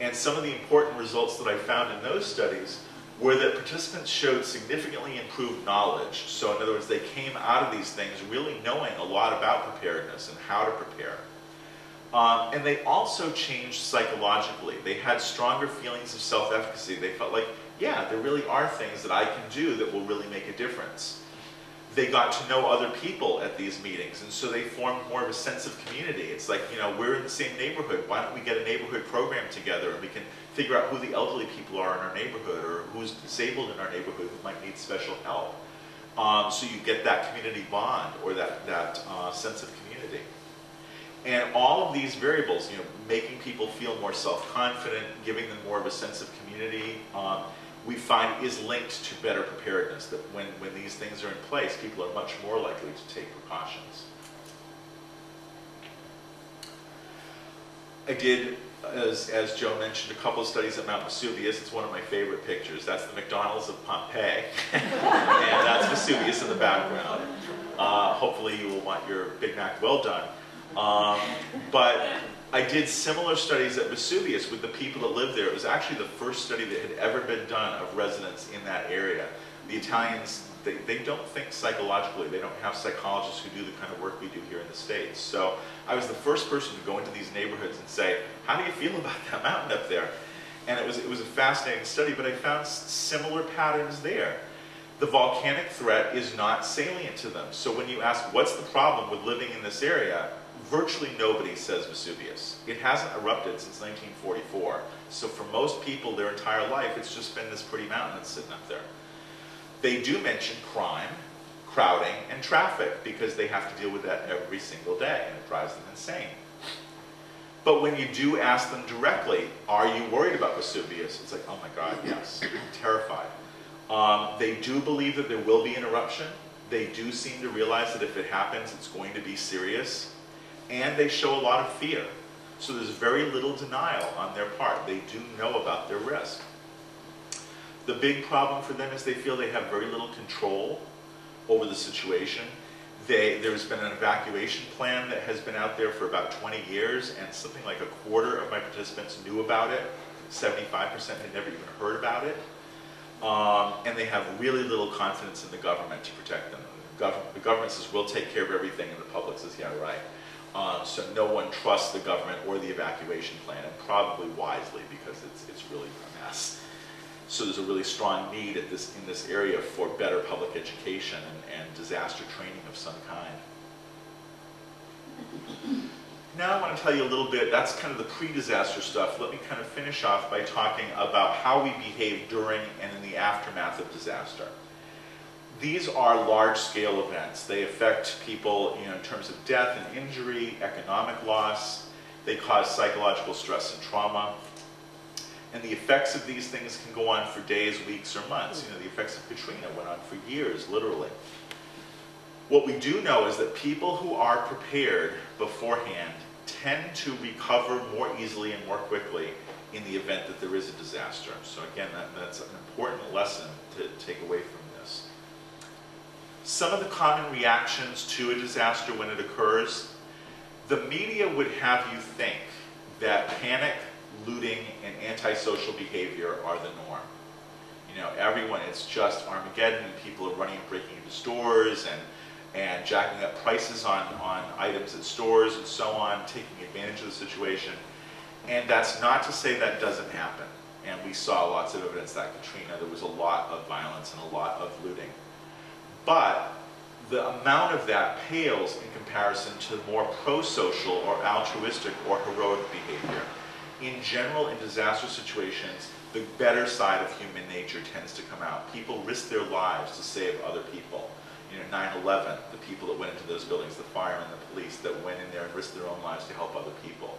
And some of the important results that I found in those studies were that participants showed significantly improved knowledge. So in other words, they came out of these things really knowing a lot about preparedness and how to prepare. And they also changed psychologically. They had stronger feelings of self-efficacy. They felt like, yeah, there really are things that I can do that will really make a difference. They got to know other people at these meetings, and so they formed more of a sense of community. It's like, we're in the same neighborhood. Why don't we get a neighborhood program together, and we can figure out who the elderly people are in our neighborhood, or who's disabled in our neighborhood who might need special help. So you get that community bond, or that sense of community. And all of these variables, making people feel more self-confident, giving them more of a sense of community, we find is linked to better preparedness, that when these things are in place, people are much more likely to take precautions. I did, as Joe mentioned, a couple of studies at Mount Vesuvius. It's one of my favorite pictures. That's the McDonald's of Pompeii, and that's Vesuvius in the background. Hopefully you will want your Big Mac well done. But I did similar studies at Vesuvius with the people that lived there. It was actually the first study that had ever been done of residents in that area. The Italians, they don't think psychologically. They don't have psychologists who do the kind of work we do here in the States. So I was the first person to go into these neighborhoods and say, how do you feel about that mountain up there? And it was a fascinating study, but I found similar patterns there. The volcanic threat is not salient to them. So when you ask, what's the problem with living in this area? Virtually nobody says Vesuvius. It hasn't erupted since 1944. So for most people, their entire life, it's just been this pretty mountain that's sitting up there. They do mention crime, crowding, and traffic because they have to deal with that every single day, and it drives them insane. But when you do ask them directly, are you worried about Vesuvius? It's like, oh my God, yes, I'm terrified. They do believe that there will be an eruption. They do seem to realize that if it happens, it's going to be serious. And they show a lot of fear. So there's very little denial on their part. They do know about their risk. The big problem for them is they feel they have very little control over the situation. There's been an evacuation plan that has been out there for about 20 years, and something like a quarter of my participants knew about it. 75% had never even heard about it. And they have really little confidence in the government to protect them. The government says, we'll take care of everything, and the public says, yeah, right. So no one trusts the government or the evacuation plan, and probably wisely, because it's really a mess. So there's a really strong need in this area for better public education and disaster training of some kind. Now I want to tell you a little bit, that's kind of the pre-disaster stuff. Let me kind of finish off by talking about how we behave during and in the aftermath of disaster. These are large-scale events. They affect people, in terms of death and injury, economic loss. They cause psychological stress and trauma. And the effects of these things can go on for days, weeks, or months. The effects of Katrina went on for years, literally. What we do know is that people who are prepared beforehand tend to recover more easily and more quickly in the event that there is a disaster. So again, that's an important lesson to take away from this. Some of the common reactions to a disaster when it occurs, the media would have you think that panic, looting, and antisocial behavior are the norm. Everyone, it's just Armageddon, and people are running and breaking into stores and jacking up prices on items at stores and so on, taking advantage of the situation. And that's not to say that doesn't happen. And we saw lots of evidence that Katrina, there was a lot of violence and a lot of looting. But the amount of that pales in comparison to more pro-social or altruistic or heroic behavior. In general, in disaster situations, the better side of human nature tends to come out. People risk their lives to save other people. 9/11, the people that went into those buildings, the firemen, the police that went in there and risked their own lives to help other people.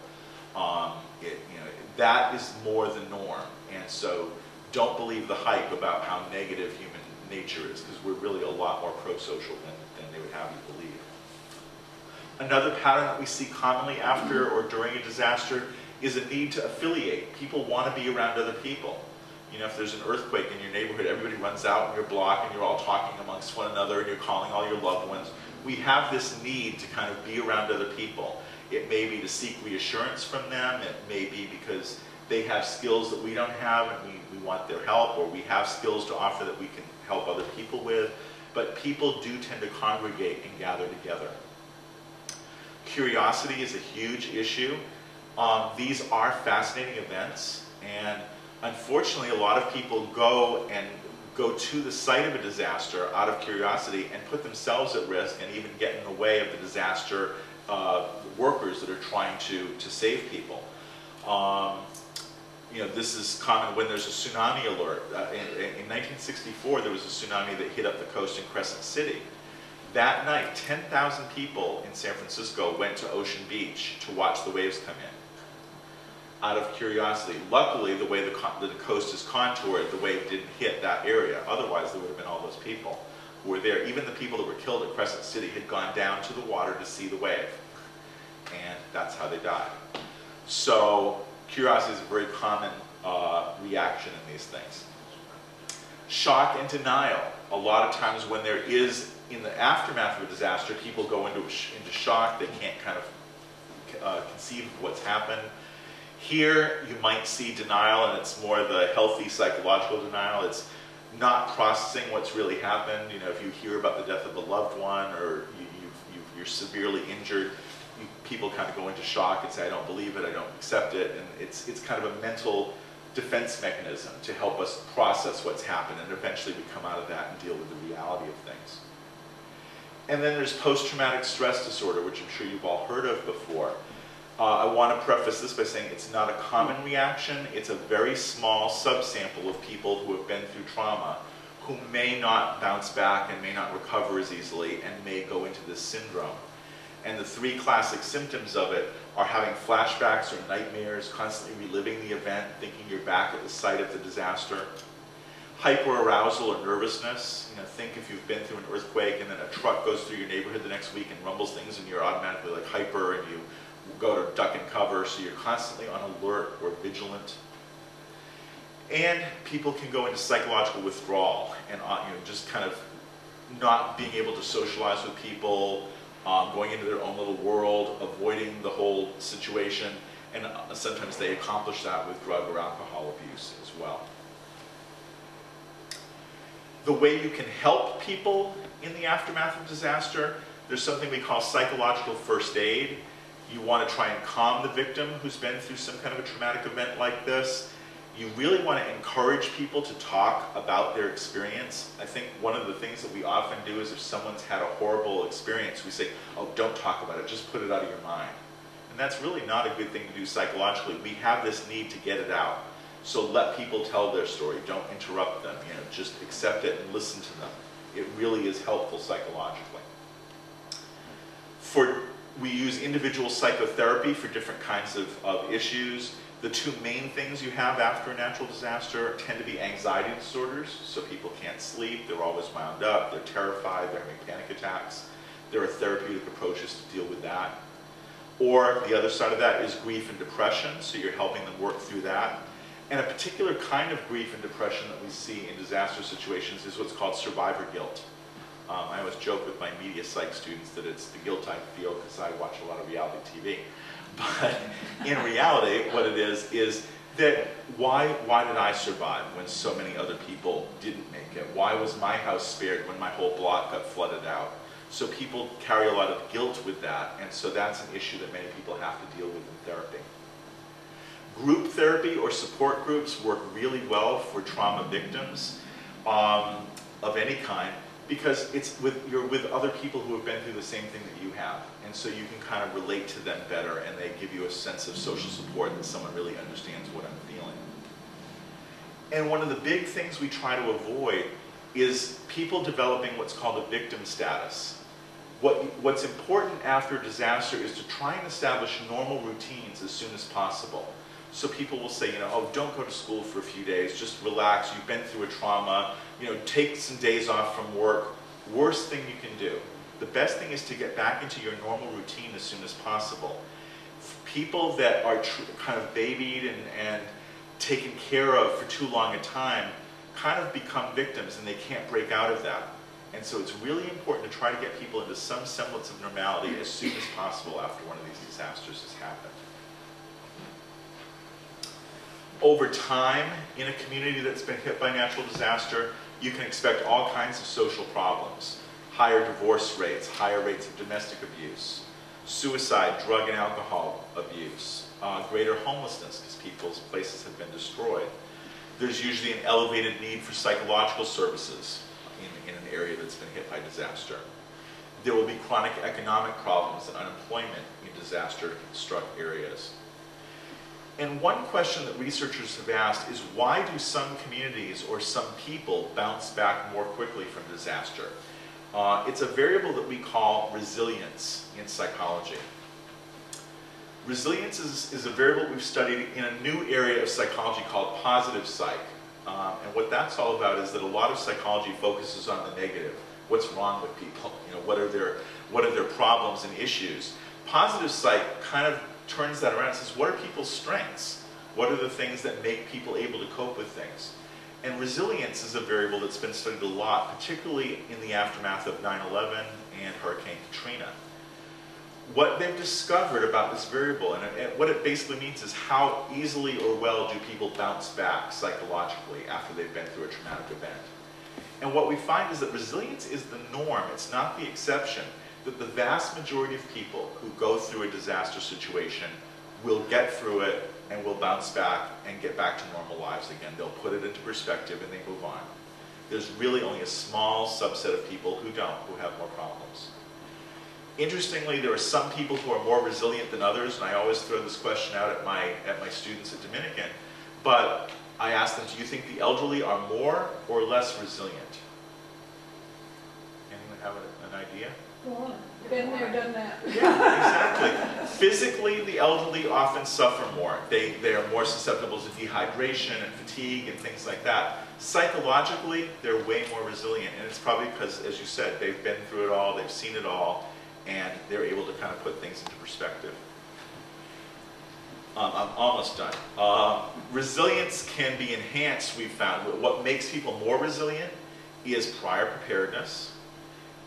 That is more the norm. And so don't believe the hype about how negative human nature is, because we're really a lot more pro-social than they would have you believe. Another pattern that we see commonly after or during a disaster is a need to affiliate. People want to be around other people. If there's an earthquake in your neighborhood, everybody runs out in your block and you're all talking amongst one another and you're calling all your loved ones. We have this need to kind of be around other people. It may be to seek reassurance from them. It may be because they have skills that we don't have and we want their help, or we have skills to offer that we can help other people with. But people do tend to congregate and gather together. Curiosity is a huge issue. These are fascinating events, and unfortunately, a lot of people go to the site of a disaster out of curiosity and put themselves at risk and even get in the way of the disaster workers that are trying to save people. This is common when there's a tsunami alert. In 1964, there was a tsunami that hit up the coast in Crescent City. That night, 10,000 people in San Francisco went to Ocean Beach to watch the waves come in, out of curiosity. Luckily, the way the coast is contoured, the wave didn't hit that area. Otherwise, there would have been all those people who were there. Even the people that were killed at Crescent City had gone down to the water to see the wave. And that's how they died. So curiosity is a very common reaction in these things. Shock and denial. A lot of times when there is, in the aftermath of a disaster, people go into shock. They can't kind of conceive of what's happened. Here, you might see denial, and it's more the healthy psychological denial. It's not processing what's really happened. If you hear about the death of a loved one, or you're severely injured, people kind of go into shock and say, I don't believe it, I don't accept it. And it's kind of a mental defense mechanism to help us process what's happened, and eventually we come out of that and deal with the reality of things. And then there's post-traumatic stress disorder, which I'm sure you've all heard of before. I want to preface this by saying it's not a common reaction. It's a very small subsample of people who have been through trauma who may not bounce back and may not recover as easily and may go into this syndrome. And the three classic symptoms of it are having flashbacks or nightmares, constantly reliving the event, thinking you're back at the site of the disaster. Hyperarousal or nervousness. Think if you've been through an earthquake and then a truck goes through your neighborhood the next week and rumbles things, and you're automatically like hyper and you go to duck and cover, so you're constantly on alert or vigilant. And people can go into psychological withdrawal and just kind of not being able to socialize with people, going into their own little world, avoiding the whole situation, and sometimes they accomplish that with drug or alcohol abuse as well. The way you can help people in the aftermath of disaster, there's something we call psychological first aid. You want to try and calm the victim who's been through some kind of a traumatic event like this. You really want to encourage people to talk about their experience. I think one of the things that we often do is if someone's had a horrible experience, we say, oh, don't talk about it, just put it out of your mind. And that's really not a good thing to do psychologically. We have this need to get it out. So let people tell their story. Don't interrupt them. Just accept it and listen to them. It really is helpful psychologically. We use individual psychotherapy for different kinds of issues. The two main things you have after a natural disaster tend to be anxiety disorders, so people can't sleep, they're always wound up, they're terrified, they're having panic attacks. There are therapeutic approaches to deal with that. Or the other side of that is grief and depression, so you're helping them work through that. And a particular kind of grief and depression that we see in disaster situations is what's called survivor guilt. I always joke with my media psych students that it's the guilt I feel because I watch a lot of reality TV. But in reality, what it is that why did I survive when so many other people didn't make it? Why was my house spared when my whole block got flooded out? So people carry a lot of guilt with that, and so that's an issue that many people have to deal with in therapy. Group therapy or support groups work really well for trauma victims of any kind, because you're with other people who have been through the same thing that you have, and so you can kind of relate to them better, and they give you a sense of social support that someone really understands what I'm feeling. And one of the big things we try to avoid is people developing what's called a victim status. What's important after a disaster is to try and establish normal routines as soon as possible. So people will say, oh, don't go to school for a few days, just relax, you've been through a trauma, take some days off from work. Worst thing you can do. The best thing is to get back into your normal routine as soon as possible. People that are kind of babied and taken care of for too long a time kind of become victims, and they can't break out of that. And so it's really important to try to get people into some semblance of normality as soon as possible after one of these disasters has happened. Over time, in a community that's been hit by natural disaster, you can expect all kinds of social problems. Higher divorce rates, higher rates of domestic abuse, suicide, drug and alcohol abuse, greater homelessness because people's places have been destroyed. There's usually an elevated need for psychological services in an area that's been hit by disaster. There will be chronic economic problems and unemployment in disaster-struck areas. And one question that researchers have asked is, why do some communities or some people bounce back more quickly from disaster? It's a variable that we call resilience in psychology. Resilience is a variable we've studied in a new area of psychology called positive psych. And what that's all about is that a lot of psychology focuses on the negative. What's wrong with people? What are their problems and issues? Positive psych kind of turns that around and says, what are people's strengths? What are the things that make people able to cope with things? And resilience is a variable that's been studied a lot, particularly in the aftermath of 9/11 and Hurricane Katrina. What they've discovered about this variable, and what it basically means is how easily or well do people bounce back psychologically after they've been through a traumatic event. And what we find is that resilience is the norm, it's not the exception, that the vast majority of people who go through a disaster situation will get through it and will bounce back and get back to normal lives again. They'll put it into perspective and they move on. There's really only a small subset of people who don't, who have more problems. Interestingly, there are some people who are more resilient than others, and I always throw this question out at my students at Dominican, but I ask them, do you think the elderly are more or less resilient? Anyone have an idea? Been there, done that. Yeah, exactly. Physically, the elderly often suffer more. They are more susceptible to dehydration and fatigue and things like that. Psychologically, they're way more resilient, and it's probably because, as you said, they've been through it all, they've seen it all, and they're able to kind of put things into perspective. I'm almost done. Resilience can be enhanced, we've found. What makes people more resilient is prior preparedness,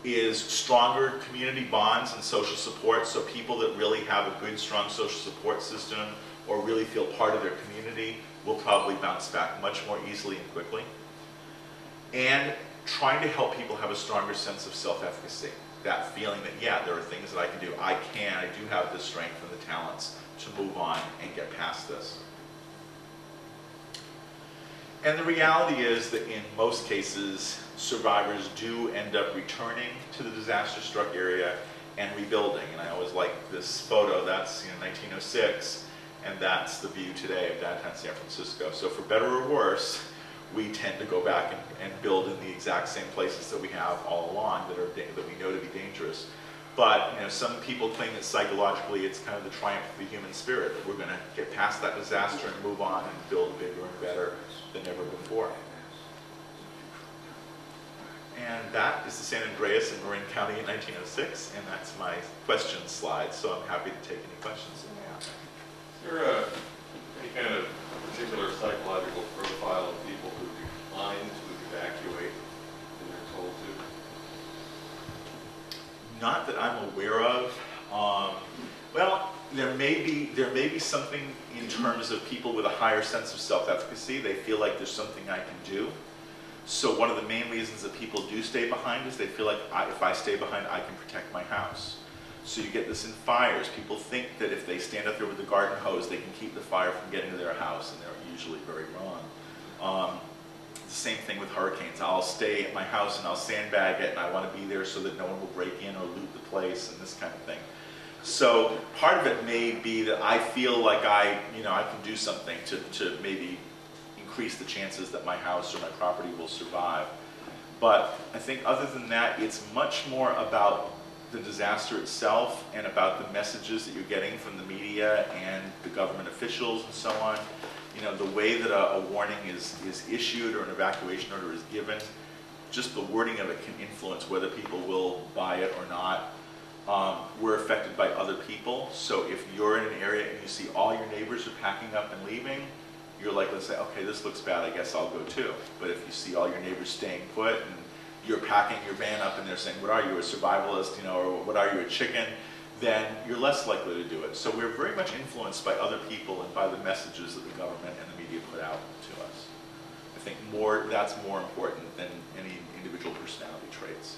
is stronger community bonds and social support, so people that really have a good, strong social support system or really feel part of their community will probably bounce back much more easily and quickly. And trying to help people have a stronger sense of self-efficacy, that feeling that, yeah, there are things that I can do. I do have the strength and the talents to move on and get past this. And the reality is that in most cases, survivors do end up returning to the disaster-struck area and rebuilding. And I always like this photo. That's 1906, and that's the view today of downtown San Francisco. So for better or worse, we tend to go back and build in the exact same places that we have all along that we know to be dangerous. But some people claim that psychologically it's kind of the triumph of the human spirit, that we're going to get past that disaster and move on and build bigger and better than ever before. And that is the San Andreas in Marin County in 1906, and that's my question slide, so I'm happy to take any questions that you have. Is there any kind of particular psychological profile of people who decline to evacuate when they're told to? Not that I'm aware of. Well, there may be something in terms of people with a higher sense of self-efficacy. They feel like there's something I can do. So one of the main reasons that people do stay behind is they feel like if I stay behind, I can protect my house. So you get this in fires. People think that if they stand up there with the garden hose, they can keep the fire from getting to their house, and they're usually very wrong. The same thing with hurricanes. I'll stay at my house and I'll sandbag it, and I want to be there so that no one will break in or loot the place and this kind of thing. So part of it may be that I feel like I can do something to maybe increase the chances that my house or my property will survive. But I think other than that, it's much more about the disaster itself and about the messages that you're getting from the media and the government officials and so on. The way that a warning is issued or an evacuation order is given, just the wording of it can influence whether people will buy it or not. We're affected by other people, so if you're in an area and you see all your neighbors are packing up and leaving, you're likely to say, okay, this looks bad, I guess I'll go too. But if you see all your neighbors staying put and you're packing your van up and they're saying, what are you, a survivalist, or what are you, a chicken, then you're less likely to do it. So we're very much influenced by other people and by the messages that the government and the media put out to us. I think that's more important than any individual personality traits.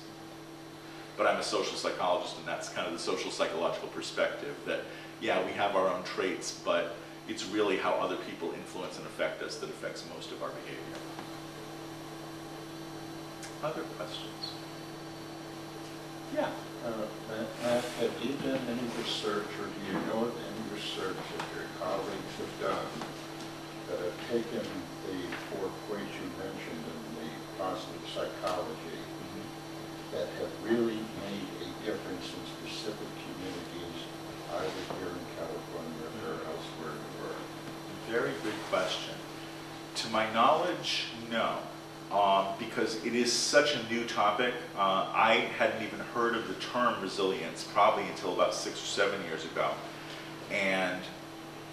But I'm a social psychologist, and that's kind of the social psychological perspective that, yeah, we have our own traits, but it's really how other people influence and affect us that affects most of our behavior. Other questions? Yeah. Have you done any research, or do you know of any research that your colleagues have done that have taken the 4 points you mentioned in the positive psychology that have really made a difference in specific communities, either here in California or elsewhere in the world? Very good question. To my knowledge, no. Because it is such a new topic. I hadn't even heard of the term resilience probably until about 6 or 7 years ago. And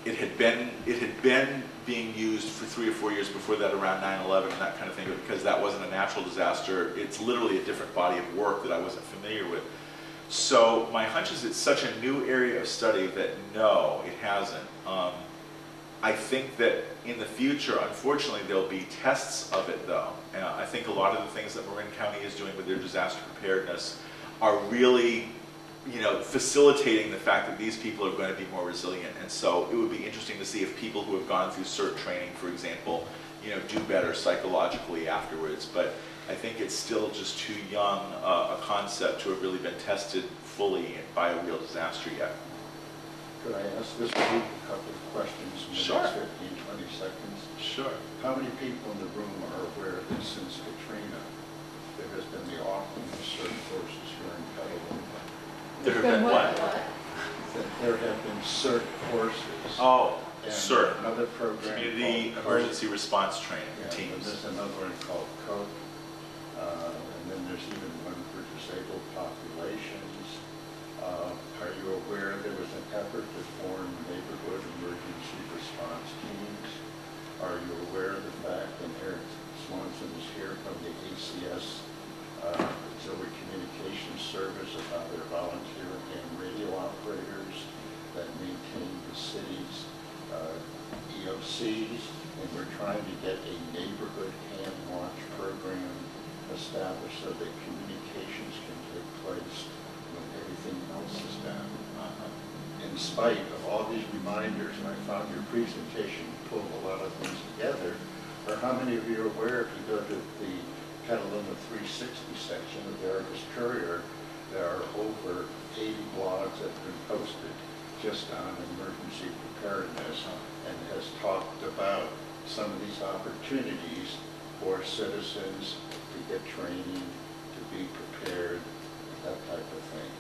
it had been being used for 3 or 4 years before that, around 9/11 and that kind of thing, but because that wasn't a natural disaster, it's literally a different body of work that I wasn't familiar with. So my hunch is it's such a new area of study that no, it hasn't. I think that in the future, unfortunately, there'll be tests of it though. I think a lot of the things that Marin County is doing with their disaster preparedness are really, facilitating the fact that these people are going to be more resilient. And so it would be interesting to see if people who have gone through CERT training, for example, do better psychologically afterwards. But I think it's still just too young a concept to have really been tested fully by a real disaster yet. Could I ask this group a couple of questions in the next 15, 20 seconds? Sure. How many people in the room are aware that since Katrina, there has been the offering of certain courses here in Petaluma? There have been what? That there have been CERT courses. Oh, and CERT. Another program Community called Emergency Response Training And Teams. there's another one called COPE. And then there's even one for disabled populations. Are you aware there was an effort to form neighborhood emergency response teams? Are you aware of the fact, and Eric Swanson is here from the ACS Auxiliary Communications Service, about their volunteer and radio operators that maintain the city's EOCs, and we're trying to get a neighborhood hand watch program established so that communications can take place when everything else is down. In spite of all these reminders, and I found your presentation pulled a lot of things together, or how many of you are aware, if you go to the Petaluma 360 section of the Argus Courier, there are over 80 blogs that have been posted just on emergency preparedness, and has talked about some of these opportunities for citizens to get training, to be prepared, that type of thing.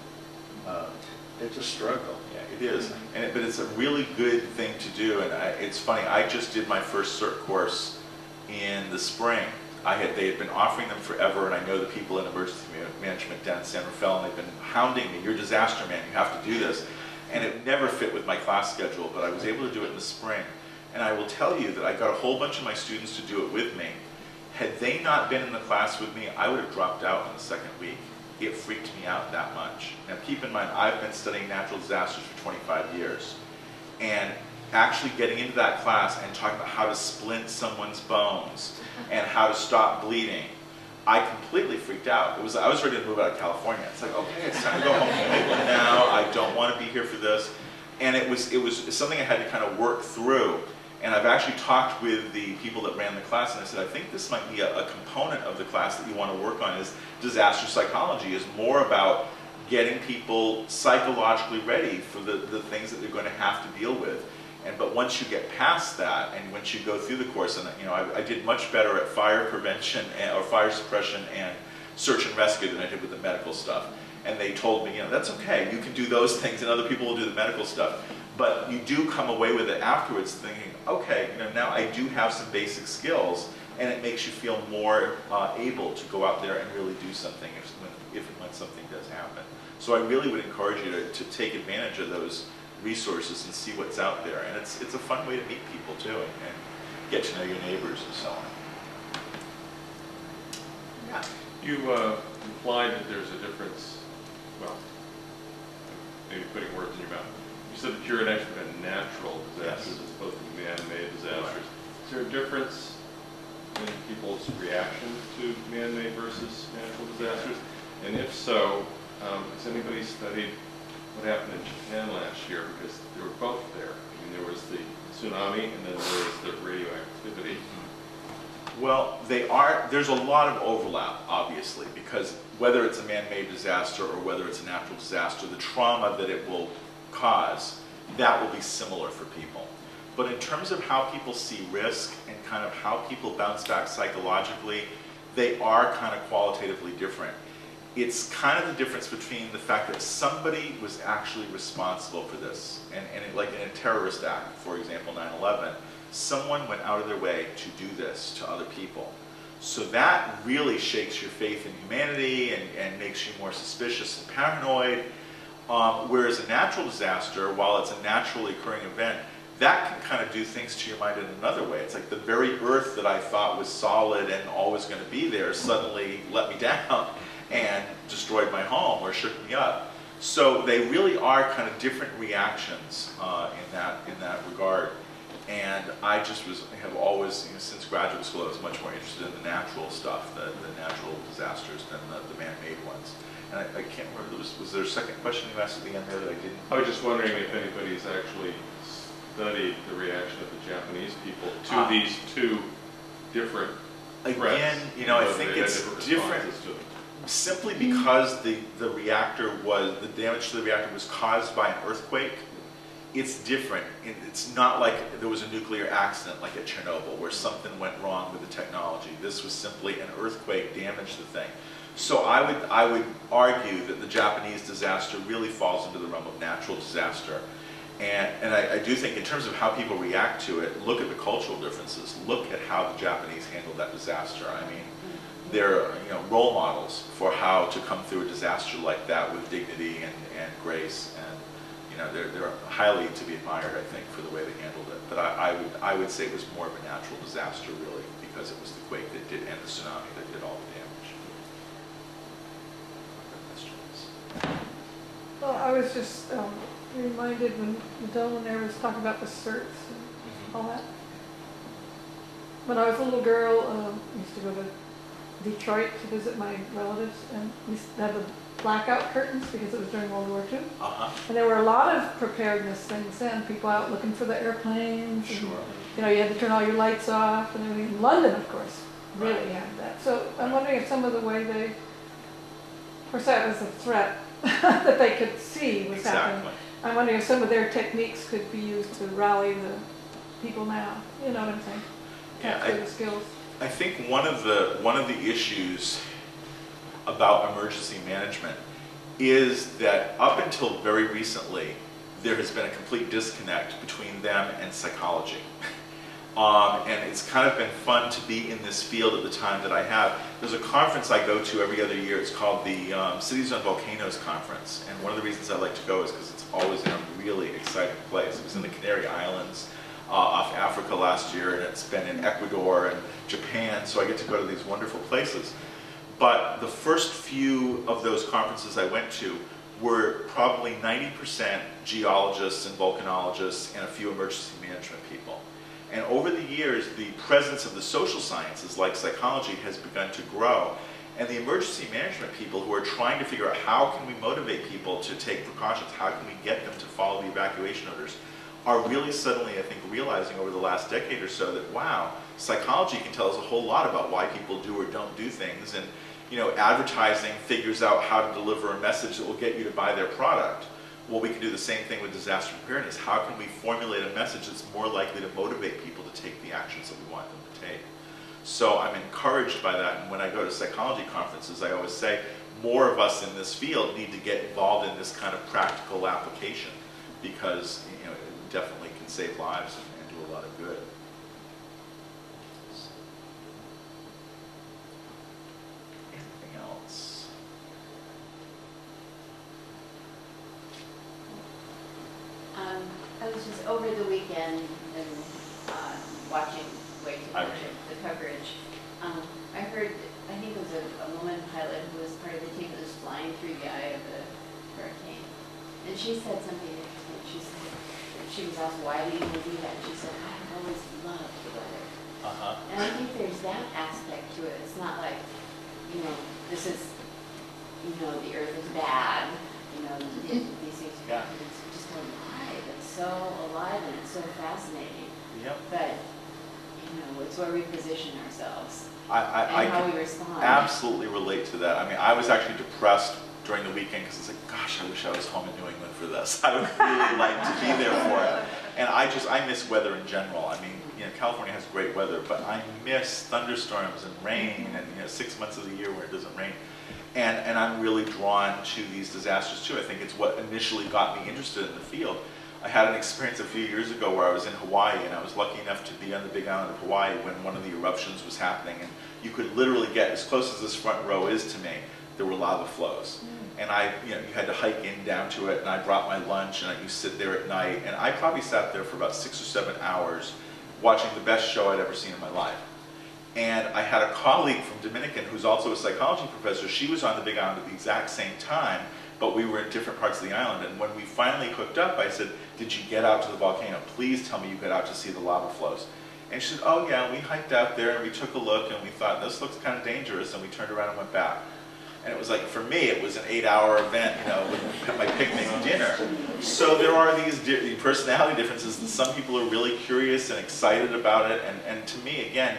It's a struggle. Yeah, it is, but it's a really good thing to do. And it's funny, I just did my first CERT course in the spring. They had been offering them forever, and I know the people in emergency management down in San Rafael, and they've been hounding me, "You're Disasterman, you have to do this." And it never fit with my class schedule, but I was able to do it in the spring. And I will tell you that I got a whole bunch of my students to do it with me. Had they not been in the class with me, I would have dropped out in the second week. It freaked me out that much. Now keep in mind, I've been studying natural disasters for 25 years. And actually getting into that class and talking about how to splint someone's bones and how to stop bleeding, I completely freaked out. I was ready to move out of California. It's like, okay, it's time to go home to England now. I don't want to be here for this. And it was something I had to kind of work through. And I've actually talked with the people that ran the class, and I said, I think this might be a component of the class that you want to work on. Is disaster psychology is more about getting people psychologically ready for the things that they're going to have to deal with. But once you get past that, and once you go through the course, and I did much better at fire prevention or fire suppression and search and rescue than I did with the medical stuff. And they told me, that's okay, you can do those things, and other people will do the medical stuff. But you do come away with it afterwards thinking, okay, now I do have some basic skills, and it makes you feel more able to go out there and really do something if and when something does happen. So I really would encourage you to take advantage of those resources and see what's out there. And it's a fun way to meet people too, and get to know your neighbors and so on. Yeah. You implied that there's a difference, well, maybe putting words in your mouth. You said that you're an expert in natural disasters as opposed to man-made disasters. Right. Is there a difference in people's reaction to man-made versus natural disasters? And if so, has anybody studied what happened in Japan last year? Because they were both there. I mean, there was the tsunami and then there was the radioactivity. Well, there's a lot of overlap, obviously, because whether it's a man-made disaster or whether it's a natural disaster, the trauma that it will cause, that will be similar for people. But in terms of how people see risk and kind of how people bounce back psychologically, they are kind of qualitatively different. It's kind of the difference between the fact that somebody was actually responsible for this, and like in a terrorist act, for example, 9/11, someone went out of their way to do this to other people. So that really shakes your faith in humanity and makes you more suspicious and paranoid. Whereas a natural disaster, while it's a naturally occurring event, that can kind of do things to your mind in another way. It's like the very earth that I thought was solid and always going to be there suddenly let me down and destroyed my home or shook me up. So they really are kind of different reactions in that regard. And I just have always, since graduate school, I was much more interested in the natural stuff, the natural disasters than the man-made ones. And I can't remember, was there a second question you asked at the end there that I didn't? I was just wondering if anybody's actually studied the reaction of the Japanese people to these two different threats. Again, I think it's different simply because the damage to the reactor was caused by an earthquake. It's different. It's not like there was a nuclear accident like at Chernobyl where something went wrong with the technology. This was simply an earthquake damaged the thing. So I would argue that the Japanese disaster really falls into the realm of natural disaster. And I do think in terms of how people react to it, look at the cultural differences. Look at how the Japanese handled that disaster. I mean, they're role models for how to come through a disaster like that with dignity and grace. And they're highly to be admired, I think, for the way they handled it. But I would say it was more of a natural disaster, really, because it was the quake that did and the tsunami that did all the damage. Well, I was just reminded when Dominican was talking about the certs and all that. When I was a little girl, I used to go to Detroit to visit my relatives, and we used to have the blackout curtains because it was during World War II. And there were a lot of preparedness things then, people out looking for the airplanes. Sure. And, you had to turn all your lights off and everything. London, of course, really had that. So I'm wondering if some of the way they, of course that was a threat that they could see was happening. I'm wondering if some of their techniques could be used to rally the people now. You know what I'm saying? Yeah, the skills. I think one of the issues about emergency management is that up until very recently, there has been a complete disconnect between them and psychology. And it's kind of been fun to be in this field at the time that I have. There's a conference I go to every other year. It's called the Cities on Volcanoes Conference. And one of the reasons I like to go is because it's always in a really exciting place. It was in the Canary Islands off Africa last year, and it's been in Ecuador and Japan, so I get to go to these wonderful places. But the first few of those conferences I went to were probably 90% geologists and volcanologists and a few emergency management people. And over the years, the presence of the social sciences, like psychology, has begun to grow. And the emergency management people who are trying to figure out how can we motivate people to take precautions, how can we get them to follow the evacuation orders, are really suddenly, I think, realizing over the last decade or so that, wow, psychology can tell us a whole lot about why people do or don't do things. And, you know, advertising figures out how to deliver a message that will get you to buy their product. Well, we can do the same thing with disaster preparedness. How can we formulate a message that's more likely to motivate people to take the actions that we want them to take? So I'm encouraged by that, and when I go to psychology conferences, I always say more of us in this field need to get involved in this kind of practical application, because, you know, it definitely can save lives and do a lot of good. Anything else? I was just over the weekend and watching way too much of the coverage. I heard, I think it was a woman pilot who was part of the team that was flying through the eye of the hurricane. And she said something interesting. She said, she was asked, why do you do that? And she said, I've always loved the weather. And I think there's that aspect to it. It's not like, you know, this is, you know, the earth is bad, you know, these things are bad. It's just alive. It's so alive and it's so fascinating. Yep. But, you know, it's where we position ourselves I and how can we respond. absolutely relate to that. I mean, I was actually depressed during the weekend because it's like, gosh, I wish I was home in New England for this. I would really like to be there for it. And I miss weather in general. I mean, you know, California has great weather, but I miss thunderstorms and rain and, you know, 6 months of the year where it doesn't rain. And I'm really drawn to these disasters too. I think it's what initially got me interested in the field. I had an experience a few years ago where I was in Hawaii, and I was lucky enough to be on the big island of Hawaii when one of the eruptions was happening, and you could literally get as close as this front row is to me. There were lava flows, and you had to hike in down to it, and I brought my lunch, and you sit there at night, and I probably sat there for about 6 or 7 hours watching the best show I'd ever seen in my life. And I had a colleague from Dominican who's also a psychology professor. She was on the big island at the exact same time, but we were in different parts of the island. And when we finally hooked up, I said, did you get out to the volcano? Please tell me you got out to see the lava flows. And she said, oh yeah, we hiked out there and we took a look and we thought, this looks kind of dangerous, and we turned around and went back. And it was like, for me, it was an 8-hour event, you know, with my picnic and dinner. So there are these personality differences, and some people are really curious and excited about it. And to me, again,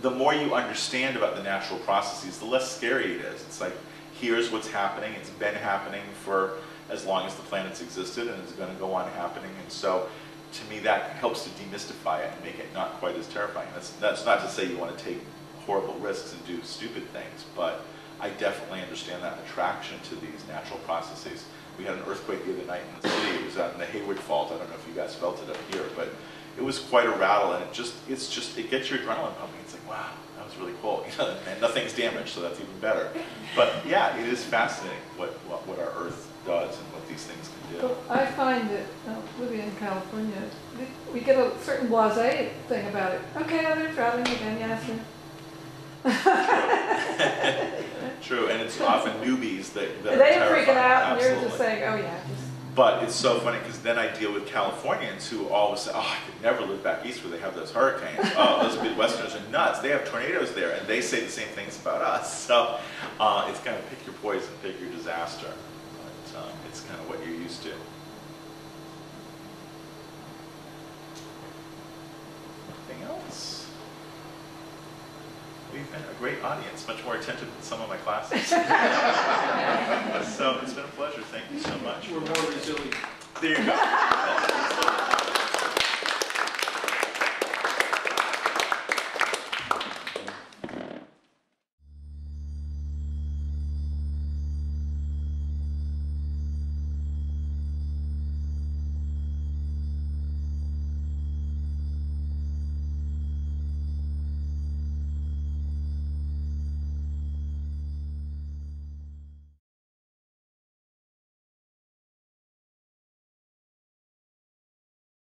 the more you understand about the natural processes, the less scary it is. It's like, here's what's happening. It's been happening for as long as the planet's existed, and it's going to go on happening. And so, to me, that helps to demystify it and make it not quite as terrifying. That's not to say you want to take horrible risks and do stupid things, but I definitely understand that attraction to these natural processes. We had an earthquake the other night in the city. It was on the Hayward Fault. I don't know if you guys felt it up here, but it was quite a rattle, and it gets your adrenaline pumping. It's like, wow, that was really cool. You know, and nothing's damaged, so that's even better. But yeah, it is fascinating what our Earth does and what these things can do. Well, I find that living in California, we get a certain blasé thing about it. Okay, they're traveling again, yes. True, and it's often newbies that They are freak it terrified. out, and Absolutely. you're just saying, oh yeah. But it's so funny because then I deal with Californians who always say, oh, I could never live back east where they have those hurricanes. Oh, those Midwesterners are nuts. They have tornadoes there, and they say the same things about us. So it's kind of pick your poison, pick your disaster. But it's kind of what you're used to. Anything else? We've been a great audience, much more attentive than some of my classes. So it's been a pleasure. Thank you so much. We're more resilient. There you go.